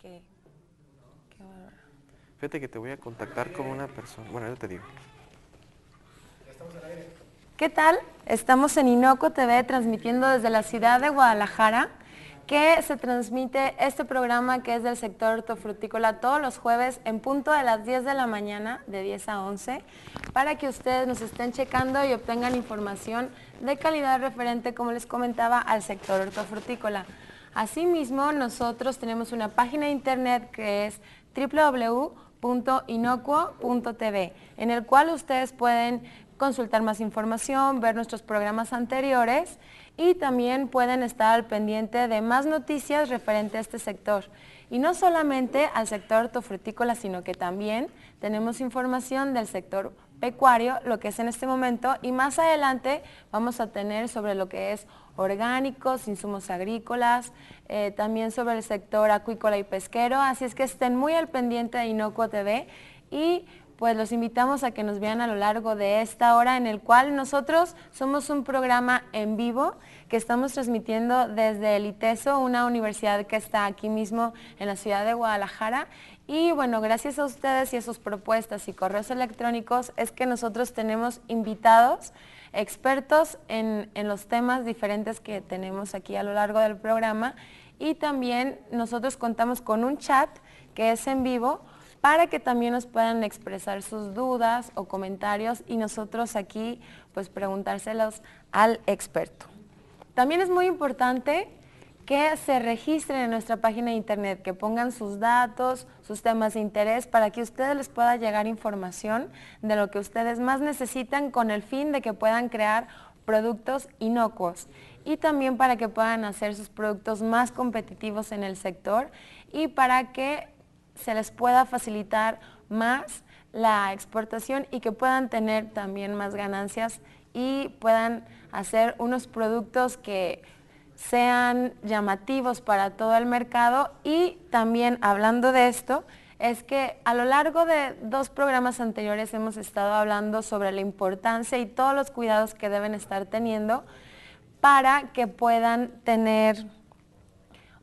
Qué bárbaro. Fíjate que te voy a contactar con una persona. Bueno, yo te digo. ¿Qué tal? Estamos en Inocuo TV transmitiendo desde la ciudad de Guadalajara, que se transmite este programa que es del sector hortofrutícola todos los jueves en punto de las 10 de la mañana, de 10 a 11, para que ustedes nos estén checando y obtengan información de calidad referente, como les comentaba, al sector hortofrutícola. Asimismo, nosotros tenemos una página de internet que es www.inocuo.tv, en el cual ustedes pueden consultar más información, ver nuestros programas anteriores y también pueden estar al pendiente de más noticias referente a este sector. Y no solamente al sector hortofrutícola, sino que también tenemos información del sector pecuario, lo que es en este momento, y más adelante vamos a tener sobre lo que es orgánicos, insumos agrícolas, también sobre el sector acuícola y pesquero, así es que estén muy al pendiente de Inocuo TV y pues los invitamos a que nos vean a lo largo de esta hora en el cual nosotros somos un programa en vivo que estamos transmitiendo desde el ITESO, una universidad que está aquí mismo en la ciudad de Guadalajara. Y bueno, gracias a ustedes y a sus propuestas y correos electrónicos es que nosotros tenemos invitados, expertos en los temas diferentes que tenemos aquí a lo largo del programa. Y también nosotros contamos con un chat que es en vivo, para que también nos puedan expresar sus dudas o comentarios y nosotros aquí pues preguntárselos al experto. También es muy importante que se registren en nuestra página de internet, que pongan sus datos, sus temas de interés para que a ustedes les pueda llegar información de lo que ustedes más necesitan con el fin de que puedan crear productos inocuos y también para que puedan hacer sus productos más competitivos en el sector y para que se les pueda facilitar más la exportación y que puedan tener también más ganancias y puedan hacer unos productos que sean llamativos para todo el mercado. Y también hablando de esto, es que a lo largo de 2 programas anteriores hemos estado hablando sobre la importancia y todos los cuidados que deben estar teniendo para que puedan tener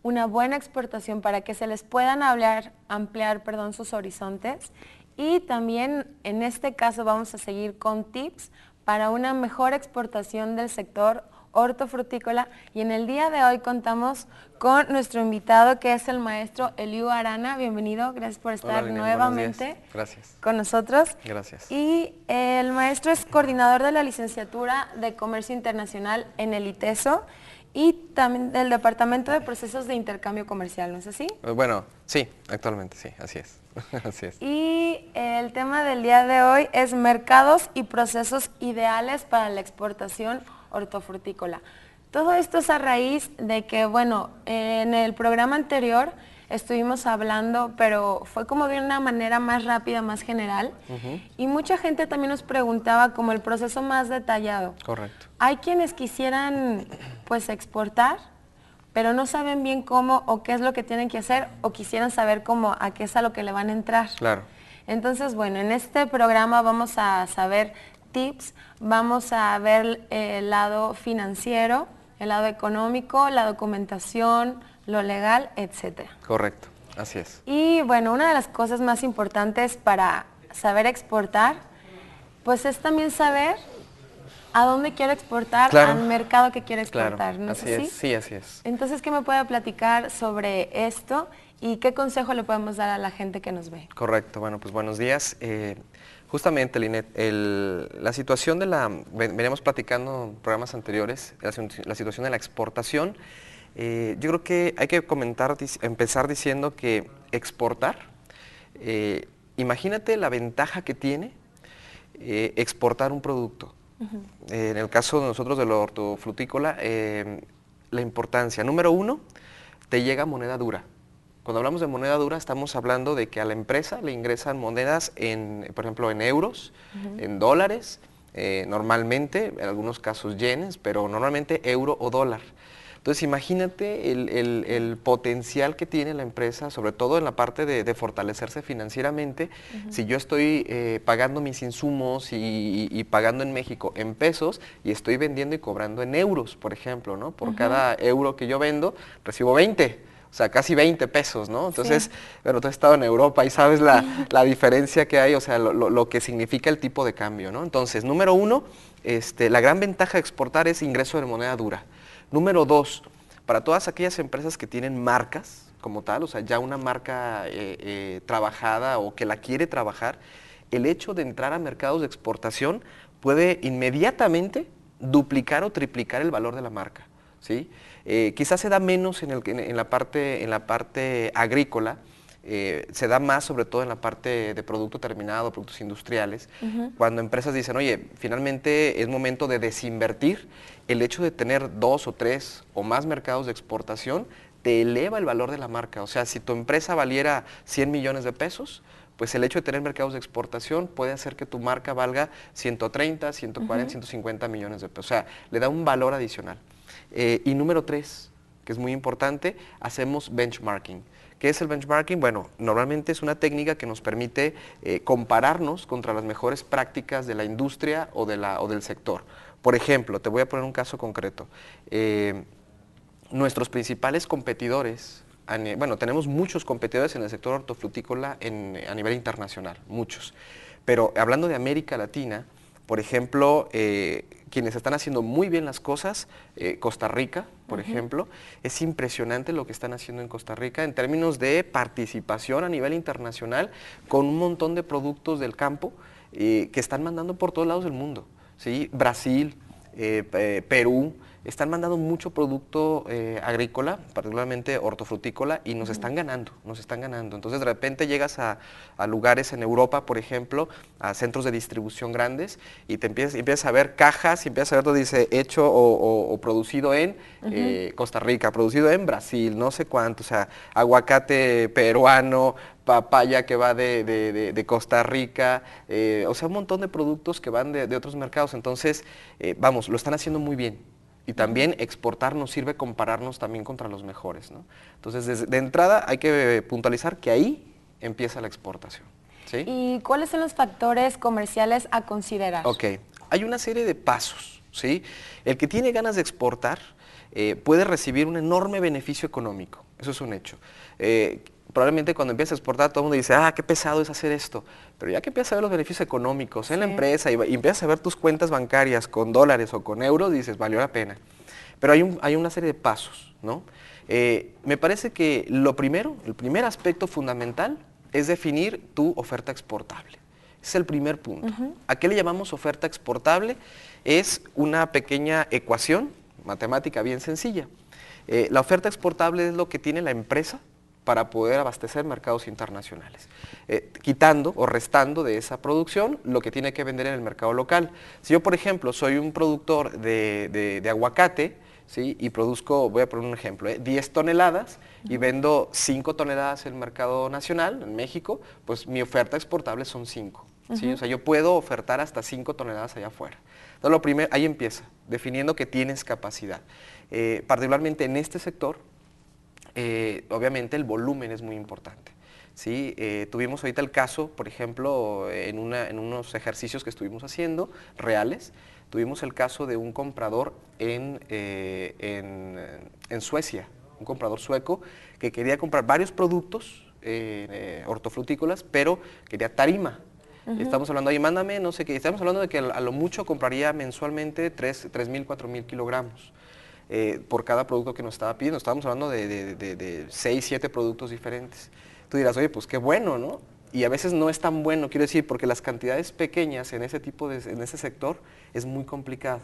una buena exportación, para que se les puedan ampliar sus horizontes. Y también en este caso vamos a seguir con tips para una mejor exportación del sector hortofrutícola. Y en el día de hoy contamos con nuestro invitado que es el maestro Eliu Arana. Bienvenido, gracias por estar nuevamente con nosotros. Gracias. Y el maestro es coordinador de la licenciatura de Comercio Internacional en el ITESO y también del Departamento de Procesos de Intercambio Comercial, ¿no es así? Bueno, sí, actualmente sí, así es. Así es. Y el tema del día de hoy es mercados y procesos ideales para la exportación hortofrutícola. Todo esto es a raíz de que, bueno, en el programa anterior estuvimos hablando, pero fue como de una manera más rápida, más general, y mucha gente también nos preguntaba como el proceso más detallado. Correcto. Hay quienes quisieran pues exportar, pero no saben bien cómo o qué es lo que tienen que hacer, o quisieran saber cómo a qué es a lo que le van a entrar. Claro. Entonces, bueno, en este programa vamos a saber tips, vamos a ver el lado financiero, el lado económico, la documentación, lo legal, etcétera. Correcto, así es. Y bueno, una de las cosas más importantes para saber exportar, pues es también saber a dónde quiero exportar, claro, al mercado que quiero exportar, claro, ¿no así es así? es, sí, así es. Entonces, ¿qué me puede platicar sobre esto y qué consejo le podemos dar a la gente que nos ve? Correcto, bueno, pues buenos días. Justamente, Linet, la situación de veníamos platicando en programas anteriores, la situación de la exportación. Yo creo que hay que empezar diciendo que exportar, imagínate la ventaja que tiene exportar un producto. En el caso de nosotros de lo hortofrutícola, la importancia, número 1, te llega moneda dura. Cuando hablamos de moneda dura estamos hablando de que a la empresa le ingresan monedas, por ejemplo, en euros, en dólares, normalmente, en algunos casos yenes, pero normalmente euro o dólar. Entonces imagínate el potencial que tiene la empresa, sobre todo en la parte de fortalecerse financieramente. Si yo estoy pagando mis insumos y pagando en México en pesos y estoy vendiendo y cobrando en euros, por ejemplo, ¿no? Por cada euro que yo vendo, recibo 20. O sea, casi 20 pesos, ¿no? Entonces, bueno, tú has estado en Europa y sabes la diferencia que hay, o sea, lo que significa el tipo de cambio, ¿no? Entonces, número 1, la gran ventaja de exportar es ingreso de moneda dura. Número 2, para todas aquellas empresas que tienen marcas como tal, o sea, ya una marca trabajada o que la quiere trabajar, el hecho de entrar a mercados de exportación puede inmediatamente duplicar o triplicar el valor de la marca, ¿sí? Quizás se da menos en la parte agrícola, se da más sobre todo en la parte de producto terminado, productos industriales, cuando empresas dicen, oye, finalmente es momento de desinvertir, el hecho de tener 2 o 3 o más mercados de exportación te eleva el valor de la marca. O sea, si tu empresa valiera 100 millones de pesos, pues el hecho de tener mercados de exportación puede hacer que tu marca valga 130, 140, 150 millones de pesos. O sea, le da un valor adicional. Y número 3, que es muy importante, hacemos benchmarking. ¿Qué es el benchmarking? Bueno, normalmente es una técnica que nos permite compararnos contra las mejores prácticas de la industria o del sector. Por ejemplo, te voy a poner un caso concreto. Nuestros principales competidores, bueno, tenemos muchos competidores en el sector hortofrutícola a nivel internacional, muchos. Pero hablando de América Latina, por ejemplo, quienes están haciendo muy bien las cosas, Costa Rica, por ejemplo, es impresionante lo que están haciendo en Costa Rica en términos de participación a nivel internacional con un montón de productos del campo que están mandando por todos lados del mundo, ¿sí? Brasil, Perú, están mandando mucho producto agrícola, particularmente hortofrutícola, y nos están ganando, nos están ganando. Entonces de repente llegas a lugares en Europa, por ejemplo, a centros de distribución grandes, y te empiezas a ver cajas, y empiezas a ver donde dice hecho o producido en Costa Rica, producido en Brasil, no sé cuánto, o sea, aguacate peruano, papaya que va de Costa Rica, o sea, un montón de productos que van de otros mercados. Entonces, vamos, lo están haciendo muy bien. Y también exportar nos sirve compararnos también contra los mejores, ¿no? Entonces, de entrada hay que puntualizar que ahí empieza la exportación, ¿sí? ¿Y cuáles son los factores comerciales a considerar? Ok, hay una serie de pasos, ¿sí? El que tiene ganas de exportar puede recibir un enorme beneficio económico, eso es un hecho. Probablemente cuando empieza a exportar todo el mundo dice, ah, qué pesado es hacer esto, pero ya que empiezas a ver los beneficios económicos en la empresa y empiezas a ver tus cuentas bancarias con dólares o con euros, dices, valió la pena. Pero hay una serie de pasos, ¿no? Me parece que lo primero, el primer aspecto fundamental es definir tu oferta exportable. Ese es el primer punto. ¿A qué le llamamos oferta exportable? Es una pequeña ecuación matemática bien sencilla. La oferta exportable es lo que tiene la empresa para poder abastecer mercados internacionales, quitando o restando de esa producción lo que tiene que vender en el mercado local. Si yo, por ejemplo, soy un productor de aguacate, ¿sí? Y produzco, voy a poner un ejemplo, 10 toneladas y vendo 5 toneladas en el mercado nacional, en México, pues mi oferta exportable son 5. ¿Sí? O sea, yo puedo ofertar hasta 5 toneladas allá afuera. Entonces, lo primero, ahí empieza, definiendo que tienes capacidad. Particularmente en este sector, obviamente el volumen es muy importante. ¿Sí? Tuvimos ahorita el caso, por ejemplo, en unos ejercicios que estuvimos haciendo, reales, tuvimos el caso de un comprador en Suecia, un comprador sueco que quería comprar varios productos hortofrutícolas, pero quería tarima. Estamos hablando, ahí mándame, no sé qué, estamos hablando de que a lo mucho compraría mensualmente 3.000, 4.000 kilogramos. Por cada producto que nos estaba pidiendo. Estábamos hablando de 6, 7 productos diferentes. Tú dirás, oye, pues qué bueno, ¿no? Y a veces no es tan bueno, quiero decir, porque las cantidades pequeñas en ese sector es muy complicado.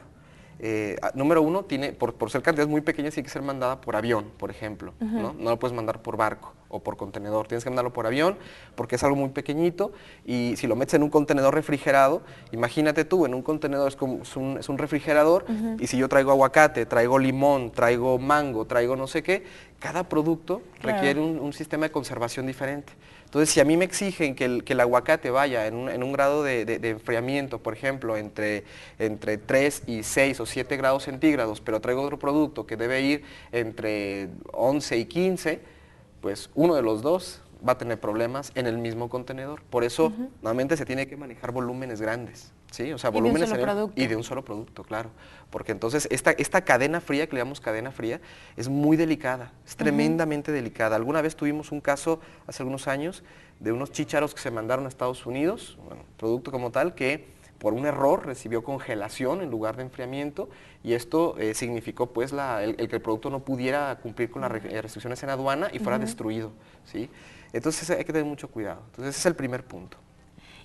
Número uno, por ser cantidades muy pequeñas, tiene que ser mandada por avión, por ejemplo, ¿no? No lo puedes mandar por barco o por contenedor, tienes que mandarlo por avión porque es algo muy pequeñito, y si lo metes en un contenedor refrigerado, imagínate tú, en un contenedor es un refrigerador, y si yo traigo aguacate, traigo limón, traigo mango, traigo no sé qué, cada producto requiere un sistema de conservación diferente. Entonces, si a mí me exigen que el aguacate vaya en un grado de enfriamiento, por ejemplo, entre 3 y 6 o 7 grados centígrados, pero traigo otro producto que debe ir entre 11 y 15, pues uno de los dos va a tener problemas en el mismo contenedor. Por eso, nuevamente, se tiene que manejar volúmenes grandes, ¿sí? O sea, volúmenes y de un solo producto, claro. Porque entonces esta cadena fría, que le llamamos cadena fría, es muy delicada, es tremendamente delicada. Alguna vez tuvimos un caso, hace algunos años, de unos chícharos que se mandaron a Estados Unidos, bueno, producto como tal, que por un error recibió congelación en lugar de enfriamiento, y esto significó pues el que el producto no pudiera cumplir con las restricciones en aduana y fuera destruido, ¿sí? Entonces hay que tener mucho cuidado. Entonces ese es el primer punto.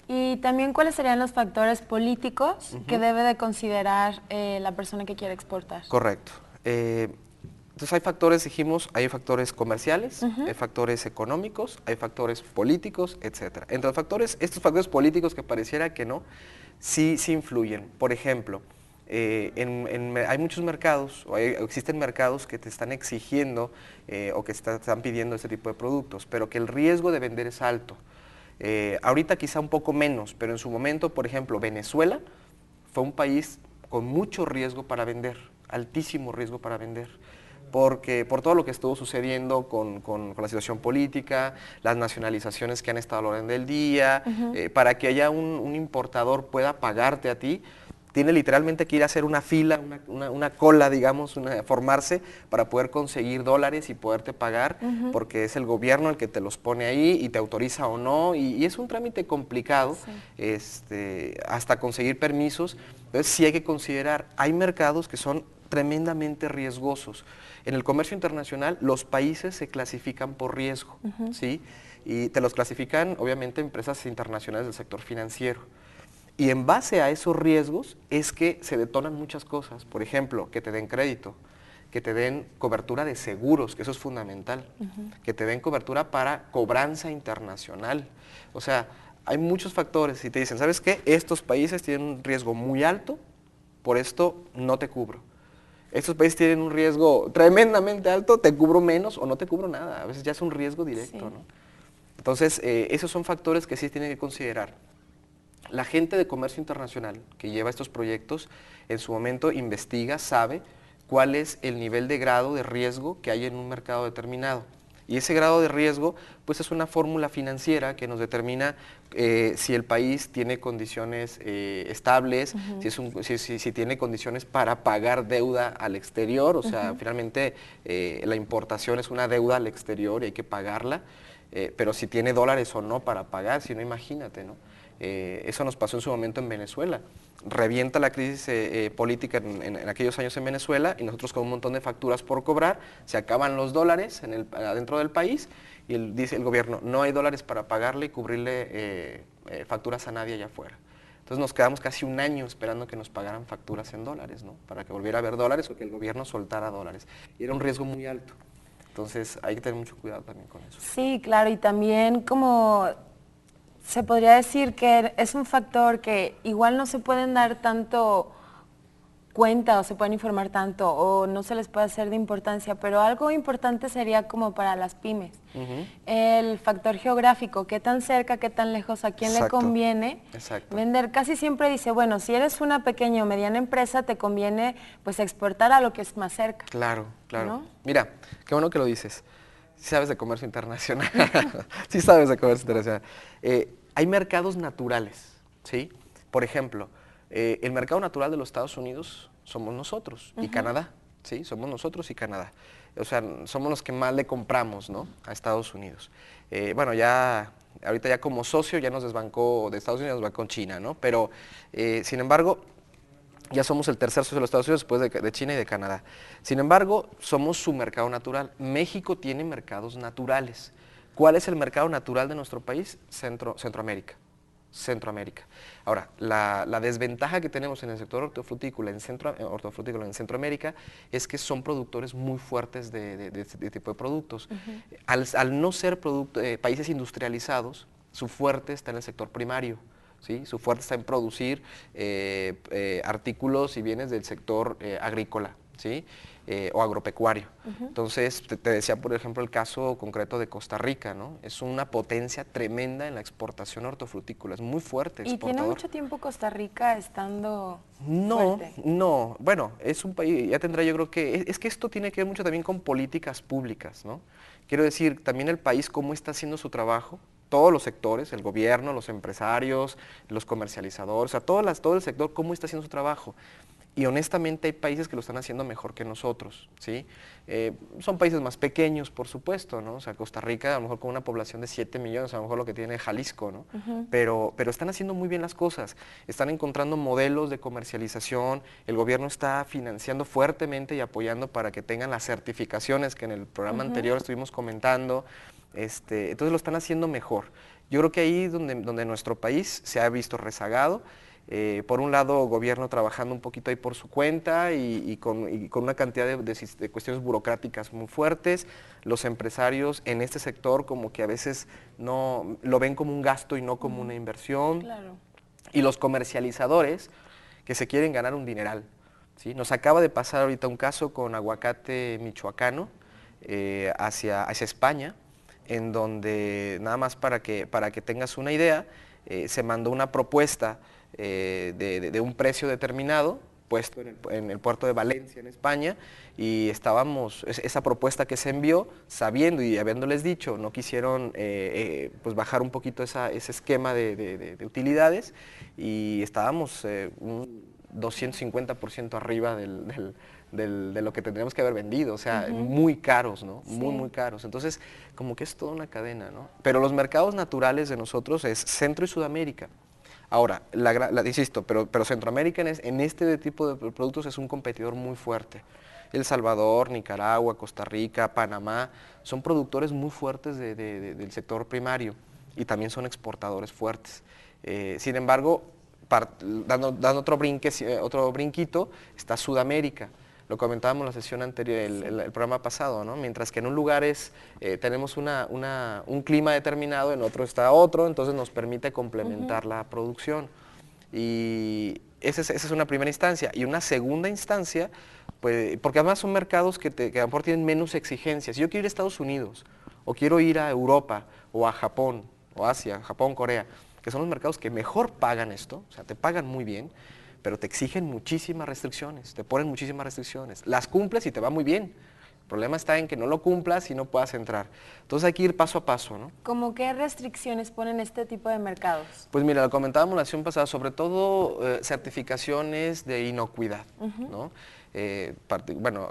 Y también, ¿cuáles serían los factores políticos que debe de considerar la persona que quiere exportar? Correcto. Entonces hay factores, dijimos, hay factores comerciales, hay factores económicos, hay factores políticos, etcétera. Entre los factores, estos factores políticos que pareciera que no, sí influyen. Por ejemplo, hay muchos mercados, o existen mercados que te están exigiendo o que están pidiendo este tipo de productos, pero que el riesgo de vender es alto. Ahorita quizá un poco menos, pero en su momento, por ejemplo, Venezuela fue un país con mucho riesgo para vender, altísimo riesgo para vender, porque por todo lo que estuvo sucediendo con la situación política, las nacionalizaciones que han estado a la orden del día, para que haya un importador pueda pagarte a ti, tiene literalmente que ir a hacer una fila, una cola, digamos, formarse para poder conseguir dólares y poderte pagar, porque es el gobierno el que te los pone ahí y te autoriza o no, y es un trámite complicado, hasta conseguir permisos. Entonces sí hay que considerar, hay mercados que son tremendamente riesgosos. En el comercio internacional los países se clasifican por riesgo, ¿sí? Y te los clasifican obviamente empresas internacionales del sector financiero. Y en base a esos riesgos es que se detonan muchas cosas. Por ejemplo, que te den crédito, que te den cobertura de seguros, que eso es fundamental, que te den cobertura para cobranza internacional. O sea, hay muchos factores y te dicen, ¿sabes qué? Estos países tienen un riesgo muy alto, por esto no te cubro. Estos países tienen un riesgo tremendamente alto, te cubro menos o no te cubro nada. A veces ya es un riesgo directo, ¿no? Entonces, esos son factores que sí tienen que considerar. La gente de comercio internacional que lleva estos proyectos, en su momento investiga, sabe cuál es el nivel de grado de riesgo que hay en un mercado determinado. Y ese grado de riesgo, pues es una fórmula financiera que nos determina si el país tiene condiciones estables, si tiene condiciones para pagar deuda al exterior, o sea, finalmente la importación es una deuda al exterior y hay que pagarla, pero si tiene dólares o no para pagar, si no, imagínate, ¿no? Eso nos pasó en su momento en Venezuela. Revienta la crisis política en aquellos años en Venezuela y nosotros con un montón de facturas por cobrar, se acaban los dólares adentro del país y dice el gobierno, no hay dólares para pagarle y cubrirle facturas a nadie allá afuera. Entonces nos quedamos casi un año esperando que nos pagaran facturas en dólares, ¿no? Para que volviera a haber dólares o que el gobierno soltara dólares. Y era un riesgo muy alto. Entonces hay que tener mucho cuidado también con eso. Sí, claro, y también como se podría decir que es un factor que igual no se pueden dar tanto cuenta o se pueden informar tanto o no se les puede hacer de importancia, pero algo importante sería como para las pymes. El factor geográfico, qué tan cerca, qué tan lejos, a quién le conviene vender. Casi siempre dice, bueno, si eres una pequeña o mediana empresa, te conviene pues exportar a lo que es más cerca. Claro, claro. ¿No? Mira, qué bueno que lo dices. Sí sabes de comercio internacional. Sí sabes de comercio internacional. Hay mercados naturales, ¿sí? Por ejemplo, el mercado natural de los Estados Unidos somos nosotros y Canadá, ¿sí? Somos nosotros y Canadá. O sea, somos los que más le compramos, ¿no? A Estados Unidos. Bueno, ahorita ya como socio ya nos desbancó de Estados Unidos, nos desbancó China, ¿no? Pero, sin embargo, ya somos el tercer socio de los Estados Unidos después de China y de Canadá. Sin embargo, somos su mercado natural. México tiene mercados naturales. ¿Cuál es el mercado natural de nuestro país? Centroamérica. Ahora, la desventaja que tenemos en el sector hortofrutícola en Centroamérica es que son productores muy fuertes de tipo de productos. Al no ser países industrializados, su fuerte está en el sector primario. ¿Sí? Su fuerte está en producir artículos y bienes del sector agrícola, ¿sí? O agropecuario. Entonces, te decía, por ejemplo, el caso concreto de Costa Rica, ¿no? Es una potencia tremenda en la exportación hortofrutícola, es muy fuerte ¿Y tiene exportador. mucho tiempo Costa Rica estando No, fuerte? no, bueno, es un país, ya tendrá, yo creo que, es que esto tiene que ver mucho también con políticas públicas, ¿no? Quiero decir, también el país cómo está haciendo su trabajo, todos los sectores, el gobierno, los empresarios, los comercializadores, o sea, todo el sector, cómo está haciendo su trabajo. Y honestamente hay países que lo están haciendo mejor que nosotros, ¿sí? Son países más pequeños, por supuesto, ¿no? O sea, Costa Rica, a lo mejor con una población de 7 millones, a lo mejor lo que tiene Jalisco, ¿no? Pero están haciendo muy bien las cosas, están encontrando modelos de comercialización, el gobierno está financiando fuertemente y apoyando para que tengan las certificaciones que en el programa anterior estuvimos comentando, entonces lo están haciendo mejor. Yo creo que ahí es donde nuestro país se ha visto rezagado. Por un lado, gobierno trabajando un poquito ahí por su cuenta y con una cantidad de cuestiones burocráticas muy fuertes. Los empresarios en este sector como que a veces no lo ven como un gasto y no como una inversión. Claro. Y los comercializadores que se quieren ganar un dineral, ¿sí? Nos acaba de pasar ahorita un caso con aguacate michoacano hacia España, en donde, nada más para que tengas una idea, se mandó una propuesta de un precio determinado puesto en el puerto de Valencia, en España, y esa propuesta que se envió, sabiendo y habiéndoles dicho, no quisieron pues bajar un poquito ese esquema de utilidades, y estábamos un 250% arriba de lo que tendríamos que haber vendido, o sea, muy caros, ¿no? Sí. Muy caros. Entonces, como que es toda una cadena, ¿no? Pero los mercados naturales de nosotros es Centro y Sudamérica. Ahora, insisto, pero Centroamérica en este tipo de productos es un competidor muy fuerte. El Salvador, Nicaragua, Costa Rica, Panamá, son productores muy fuertes del sector primario y también son exportadores fuertes. Sin embargo, dando otro brinquito, está Sudamérica. Lo comentábamos en la sesión anterior, el programa pasado, ¿no? Mientras que en un lugar tenemos un clima determinado, en otro está otro, entonces nos permite complementar la producción. Y esa es una primera instancia. Y una segunda instancia, pues, porque además son mercados que a lo mejor tienen menos exigencias. Si yo quiero ir a Estados Unidos, o quiero ir a Europa, o a Japón, o Asia, Japón, Corea, que son los mercados que mejor pagan esto, o sea, te pagan muy bien, pero te exigen muchísimas restricciones, te ponen muchísimas restricciones. Las cumples y te va muy bien. El problema está en que no lo cumplas y no puedas entrar. Entonces hay que ir paso a paso, ¿no? ¿Cómo qué restricciones ponen este tipo de mercados? Pues mira, lo comentábamos en la sesión pasada, sobre todo certificaciones de inocuidad, ¿no? Bueno,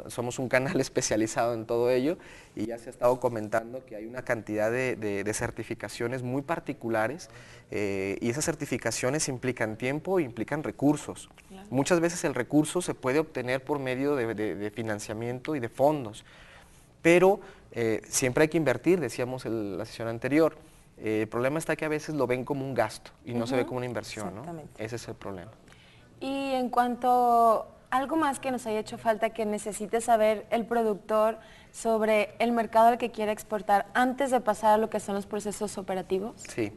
somos un canal especializado en todo ello y ya se ha estado comentando que hay una cantidad de certificaciones muy particulares y esas certificaciones implican tiempo e implican recursos. Claro. Muchas veces el recurso se puede obtener por medio de financiamiento y de fondos, pero siempre hay que invertir, decíamos en la sesión anterior. El problema está que a veces lo ven como un gasto y no se ve como una inversión, ¿no? Ese es el problema. Y en cuanto algo más que nos haya hecho falta que necesite saber el productor sobre el mercado al que quiere exportar antes de pasar a lo que son los procesos operativos. Sí.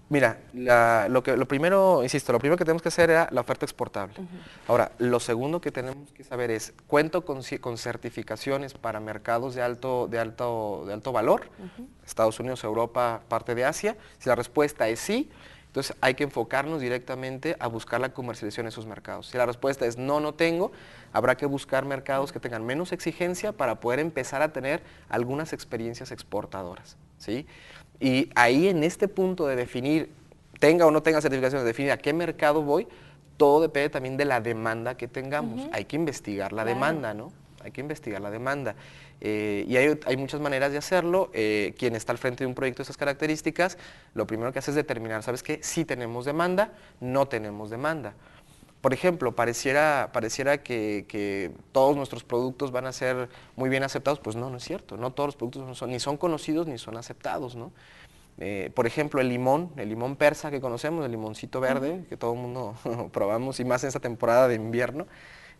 Mira, lo primero que tenemos que hacer era la oferta exportable. Ahora, lo segundo que tenemos que saber es, ¿cuento con certificaciones para mercados de alto valor? Estados Unidos, Europa, parte de Asia. Si la respuesta es sí, entonces hay que enfocarnos directamente a buscar la comercialización en esos mercados. Si la respuesta es no, no tengo, habrá que buscar mercados que tengan menos exigencia para poder empezar a tener algunas experiencias exportadoras, ¿sí? Y ahí en este punto de definir, tenga o no tenga certificación, de definir a qué mercado voy, todo depende también de la demanda que tengamos. Hay que investigar la demanda, ¿no? Hay que investigar la demanda. Y hay muchas maneras de hacerlo. Quien está al frente de un proyecto de esas características, lo primero que hace es determinar, ¿sabes qué? Si tenemos demanda, no tenemos demanda. Por ejemplo, pareciera que todos nuestros productos van a ser muy bien aceptados, pues no es cierto. No todos los productos ni son conocidos ni son aceptados, ¿no? Por ejemplo, el limón persa que conocemos, el limoncito verde, que todo el mundo probamos, y más en esta temporada de invierno,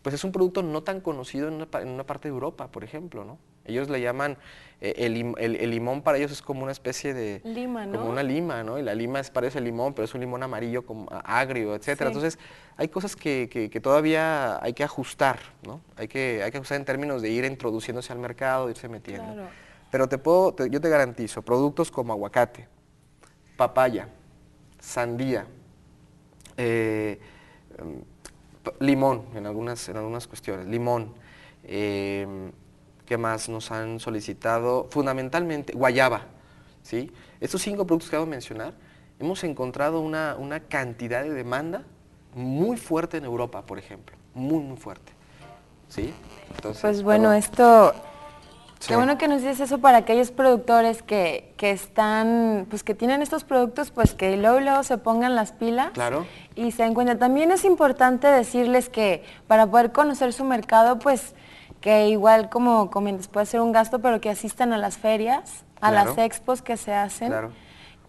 pues es un producto no tan conocido en una parte de Europa, por ejemplo, ¿no? Ellos le llaman, el limón para ellos es como una especie de... Lima, ¿no? Como una lima, ¿no? Y la lima parece limón, pero es un limón amarillo, como agrio, etcétera. Sí. Entonces, hay cosas que todavía hay que ajustar, ¿no? Hay que ajustar en términos de ir introduciéndose al mercado, irse metiendo. Claro. Pero yo te garantizo, productos como aguacate, papaya, sandía, limón en algunas cuestiones, limón, ¿qué más nos han solicitado? Fundamentalmente, guayaba, ¿sí? Estos 5 productos que acabo de mencionar, hemos encontrado una cantidad de demanda muy fuerte en Europa, por ejemplo, muy fuerte, ¿sí? Entonces, Pues bueno, esto... Sí. Qué bueno que nos dices eso para aquellos productores que están, pues que tienen estos productos, pues que luego se pongan las pilas. Claro. Y se den cuenta. También es importante decirles que para poder conocer su mercado, pues que igual como comentas, puede ser un gasto, pero que asistan a las ferias, a Claro. las expos que se hacen. Claro.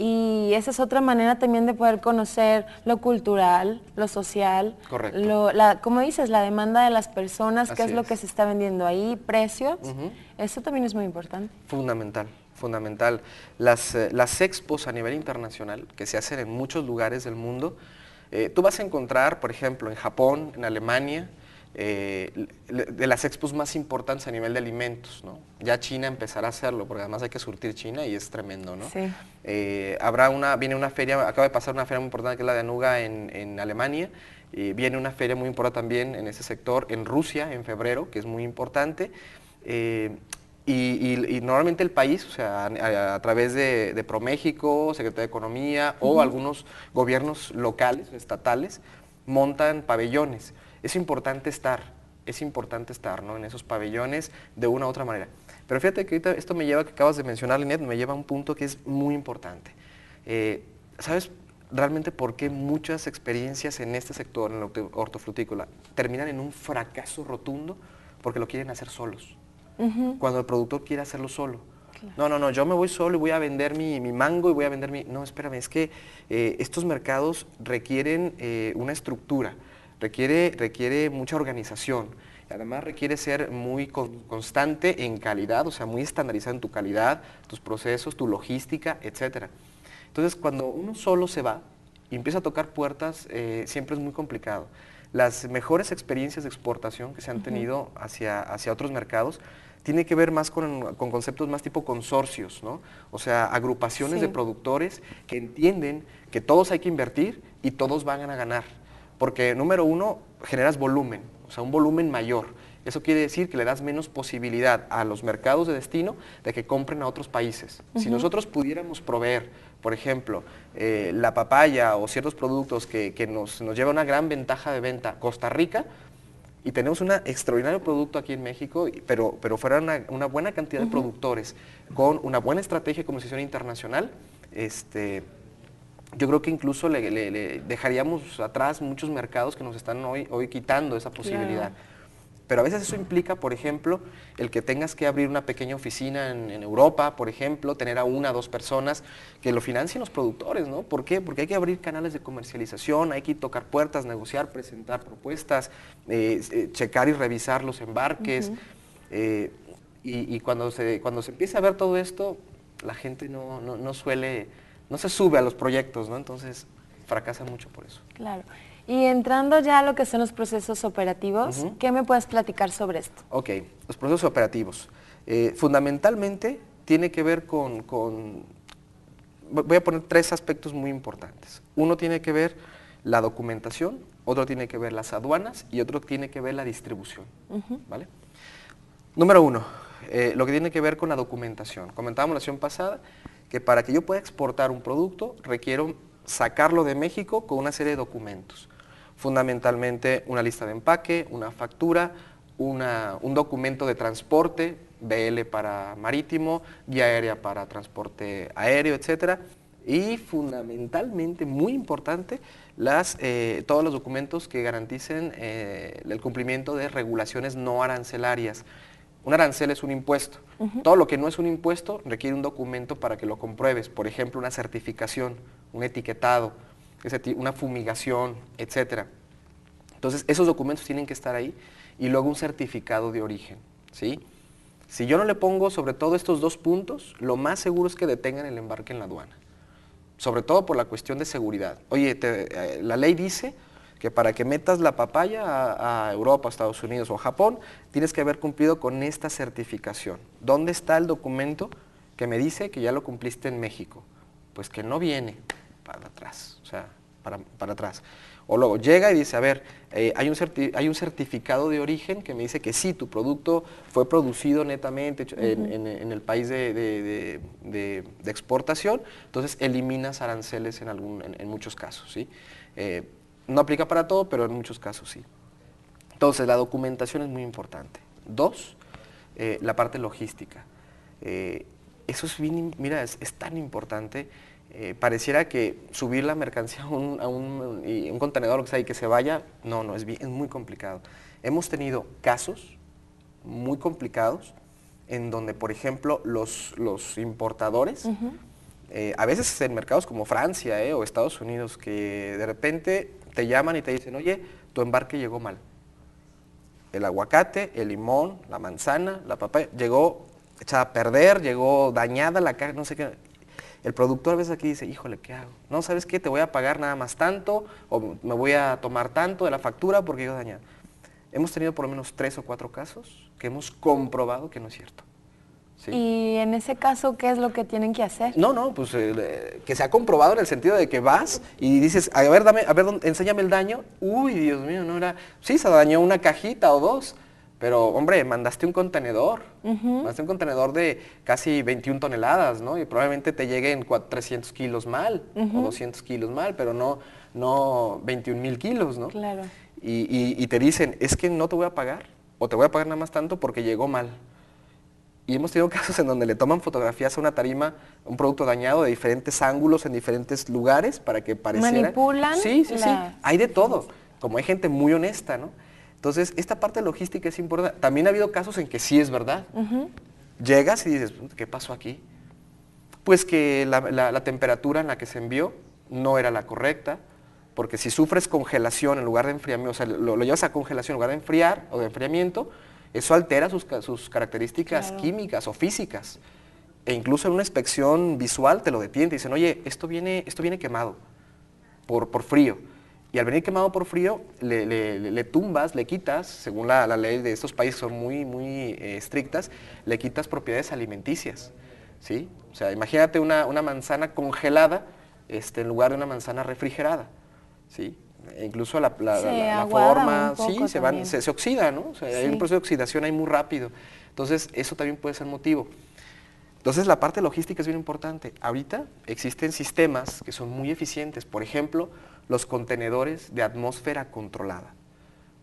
Y esa es otra manera también de poder conocer lo cultural, lo social. Correcto. Como dices, la demanda de las personas, qué Así es lo es. que se está vendiendo ahí, precios. Eso también es muy importante. Fundamental, fundamental. Las expos a nivel internacional, que se hacen en muchos lugares del mundo, tú vas a encontrar, por ejemplo, en Japón, en Alemania, de las expos más importantes a nivel de alimentos, ¿no? Ya China empezará a hacerlo, porque además hay que surtir China y es tremendo, ¿no? Sí. Viene una feria, acaba de pasar una feria muy importante que es la de Anuga en Alemania, viene una feria muy importante también en ese sector en Rusia en febrero, que es muy importante, y normalmente el país, o sea, a través de ProMéxico, Secretaría de Economía o algunos gobiernos locales, estatales, montan pabellones. Es importante estar, ¿no? En esos pabellones de una u otra manera. Pero fíjate que ahorita esto me lleva, que acabas de mencionar, Linet, me lleva a un punto que es muy importante. ¿Sabes realmente por qué muchas experiencias en este sector, en la hortofrutícola, terminan en un fracaso rotundo? Porque lo quieren hacer solos. Cuando el productor quiere hacerlo solo. Claro. No, yo me voy solo y voy a vender mi mango y voy a vender mi... No, espérame, es que estos mercados requieren una estructura, requiere mucha organización, además requiere ser muy constante en calidad, o sea, muy estandarizado en tu calidad, tus procesos, tu logística, etcétera. Entonces, cuando uno solo se va y empieza a tocar puertas, siempre es muy complicado. Las mejores experiencias de exportación que se han tenido hacia otros mercados tiene que ver más con conceptos más tipo consorcios, ¿no? O sea, agrupaciones de productores que entienden que todos hay que invertir y todos van a ganar. Porque, número uno, generas volumen, o sea, un volumen mayor. Eso quiere decir que le das menos posibilidad a los mercados de destino de que compren a otros países. Si nosotros pudiéramos proveer, por ejemplo, la papaya o ciertos productos que nos lleva una gran ventaja de venta, Costa Rica, y tenemos un extraordinario producto aquí en México, pero fuera una buena cantidad de productores con una buena estrategia de comercialización internacional, yo creo que incluso le dejaríamos atrás muchos mercados que nos están hoy quitando esa posibilidad. Claro. Pero a veces eso implica, por ejemplo, el que tengas que abrir una pequeña oficina en Europa, por ejemplo, tener a 1 o 2 personas que lo financien los productores, ¿no? ¿Por qué? Porque hay que abrir canales de comercialización, hay que tocar puertas, negociar, presentar propuestas, checar y revisar los embarques. Y cuando se empieza a ver todo esto, la gente no se sube a los proyectos, ¿no? Entonces fracasa mucho por eso. Claro. Y entrando ya a lo que son los procesos operativos, ¿qué me puedes platicar sobre esto? Ok, los procesos operativos. Fundamentalmente tiene que ver con... Voy a poner 3 aspectos muy importantes. Uno tiene que ver la documentación, otro tiene que ver las aduanas y otro tiene que ver la distribución. ¿Vale? Número 1, lo que tiene que ver con la documentación. Comentábamos la sesión pasada que para que yo pueda exportar un producto requiero sacarlo de México con una serie de documentos. Fundamentalmente una lista de empaque, una factura, un documento de transporte, BL para marítimo, guía aérea para transporte aéreo, etcétera. Y fundamentalmente, muy importante, todos los documentos que garanticen el cumplimiento de regulaciones no arancelarias. Un arancel es un impuesto. Todo lo que no es un impuesto requiere un documento para que lo compruebes. Por ejemplo, una certificación, un etiquetado, una fumigación, etc. Entonces, esos documentos tienen que estar ahí y luego un certificado de origen, ¿sí? Si yo no le pongo sobre todo estos 2 puntos, lo más seguro es que detengan el embarque en la aduana, sobre todo por la cuestión de seguridad. Oye, la ley dice que para que metas la papaya a Europa, Estados Unidos o Japón, tienes que haber cumplido con esta certificación. ¿Dónde está el documento que me dice que ya lo cumpliste en México? Pues que no viene para atrás, o sea, para atrás. O luego llega y dice, a ver, hay un certificado de origen que me dice que sí, tu producto fue producido netamente en el país de exportación, entonces eliminas aranceles en muchos casos, ¿sí? No aplica para todo, pero en muchos casos sí. Entonces, la documentación es muy importante. 2, la parte logística. Eso es bien, mira, es tan importante. Pareciera que subir la mercancía a un contenedor que se vaya, no, es muy complicado. Hemos tenido casos muy complicados en donde, por ejemplo, los importadores, a veces en mercados como Francia o Estados Unidos, que de repente te llaman y te dicen, oye, tu embarque llegó mal. El aguacate, el limón, la manzana, la papaya, llegó echada a perder, llegó dañada la caja, no sé qué. El productor a veces aquí dice, híjole, ¿qué hago? No, ¿sabes qué? Te voy a pagar nada más tanto, o me voy a tomar tanto de la factura porque llegó dañada. Hemos tenido por lo menos 3 o 4 casos que hemos comprobado que no es cierto. ¿Sí? Y en ese caso, ¿qué es lo que tienen que hacer? No, pues que se ha comprobado en el sentido de que vas y dices, a ver, enséñame el daño. Uy, Dios mío, no era... Sí, se dañó una cajita o 2, pero hombre, mandaste un contenedor. Mandaste un contenedor de casi 21 toneladas, ¿no? Y probablemente te lleguen 300 kilos mal o 200 kilos mal, pero no 21,000 kilos, ¿no? Claro. Y te dicen, es que no te voy a pagar, o te voy a pagar nada más tanto porque llegó mal. Y hemos tenido casos en donde le toman fotografías a una tarima, un producto dañado de diferentes ángulos en diferentes lugares para que pareciera... ¿Manipulan? Sí, hay de todo, como hay gente muy honesta, ¿no? Entonces, esta parte logística es importante. También ha habido casos en que sí es verdad. Llegas y dices, ¿qué pasó aquí? Pues que la temperatura en la que se envió no era la correcta, porque si sufres congelación en lugar de enfriamiento, o sea, lo llevas a congelación en lugar de enfriar o de enfriamiento, eso altera sus características químicas o físicas. E incluso en una inspección visual te lo detienen, te dicen, oye, esto viene quemado por frío. Y al venir quemado por frío, le tumbas, le quitas, según la ley de estos países son muy estrictas, le quitas propiedades alimenticias, ¿sí? O sea, imagínate una manzana congelada en lugar de una manzana refrigerada, ¿sí? E incluso la forma, sí, se oxida, ¿no? O sea, hay un proceso de oxidación ahí muy rápido. Entonces, eso también puede ser motivo. Entonces, la parte logística es bien importante. Ahorita existen sistemas que son muy eficientes. Por ejemplo, los contenedores de atmósfera controlada.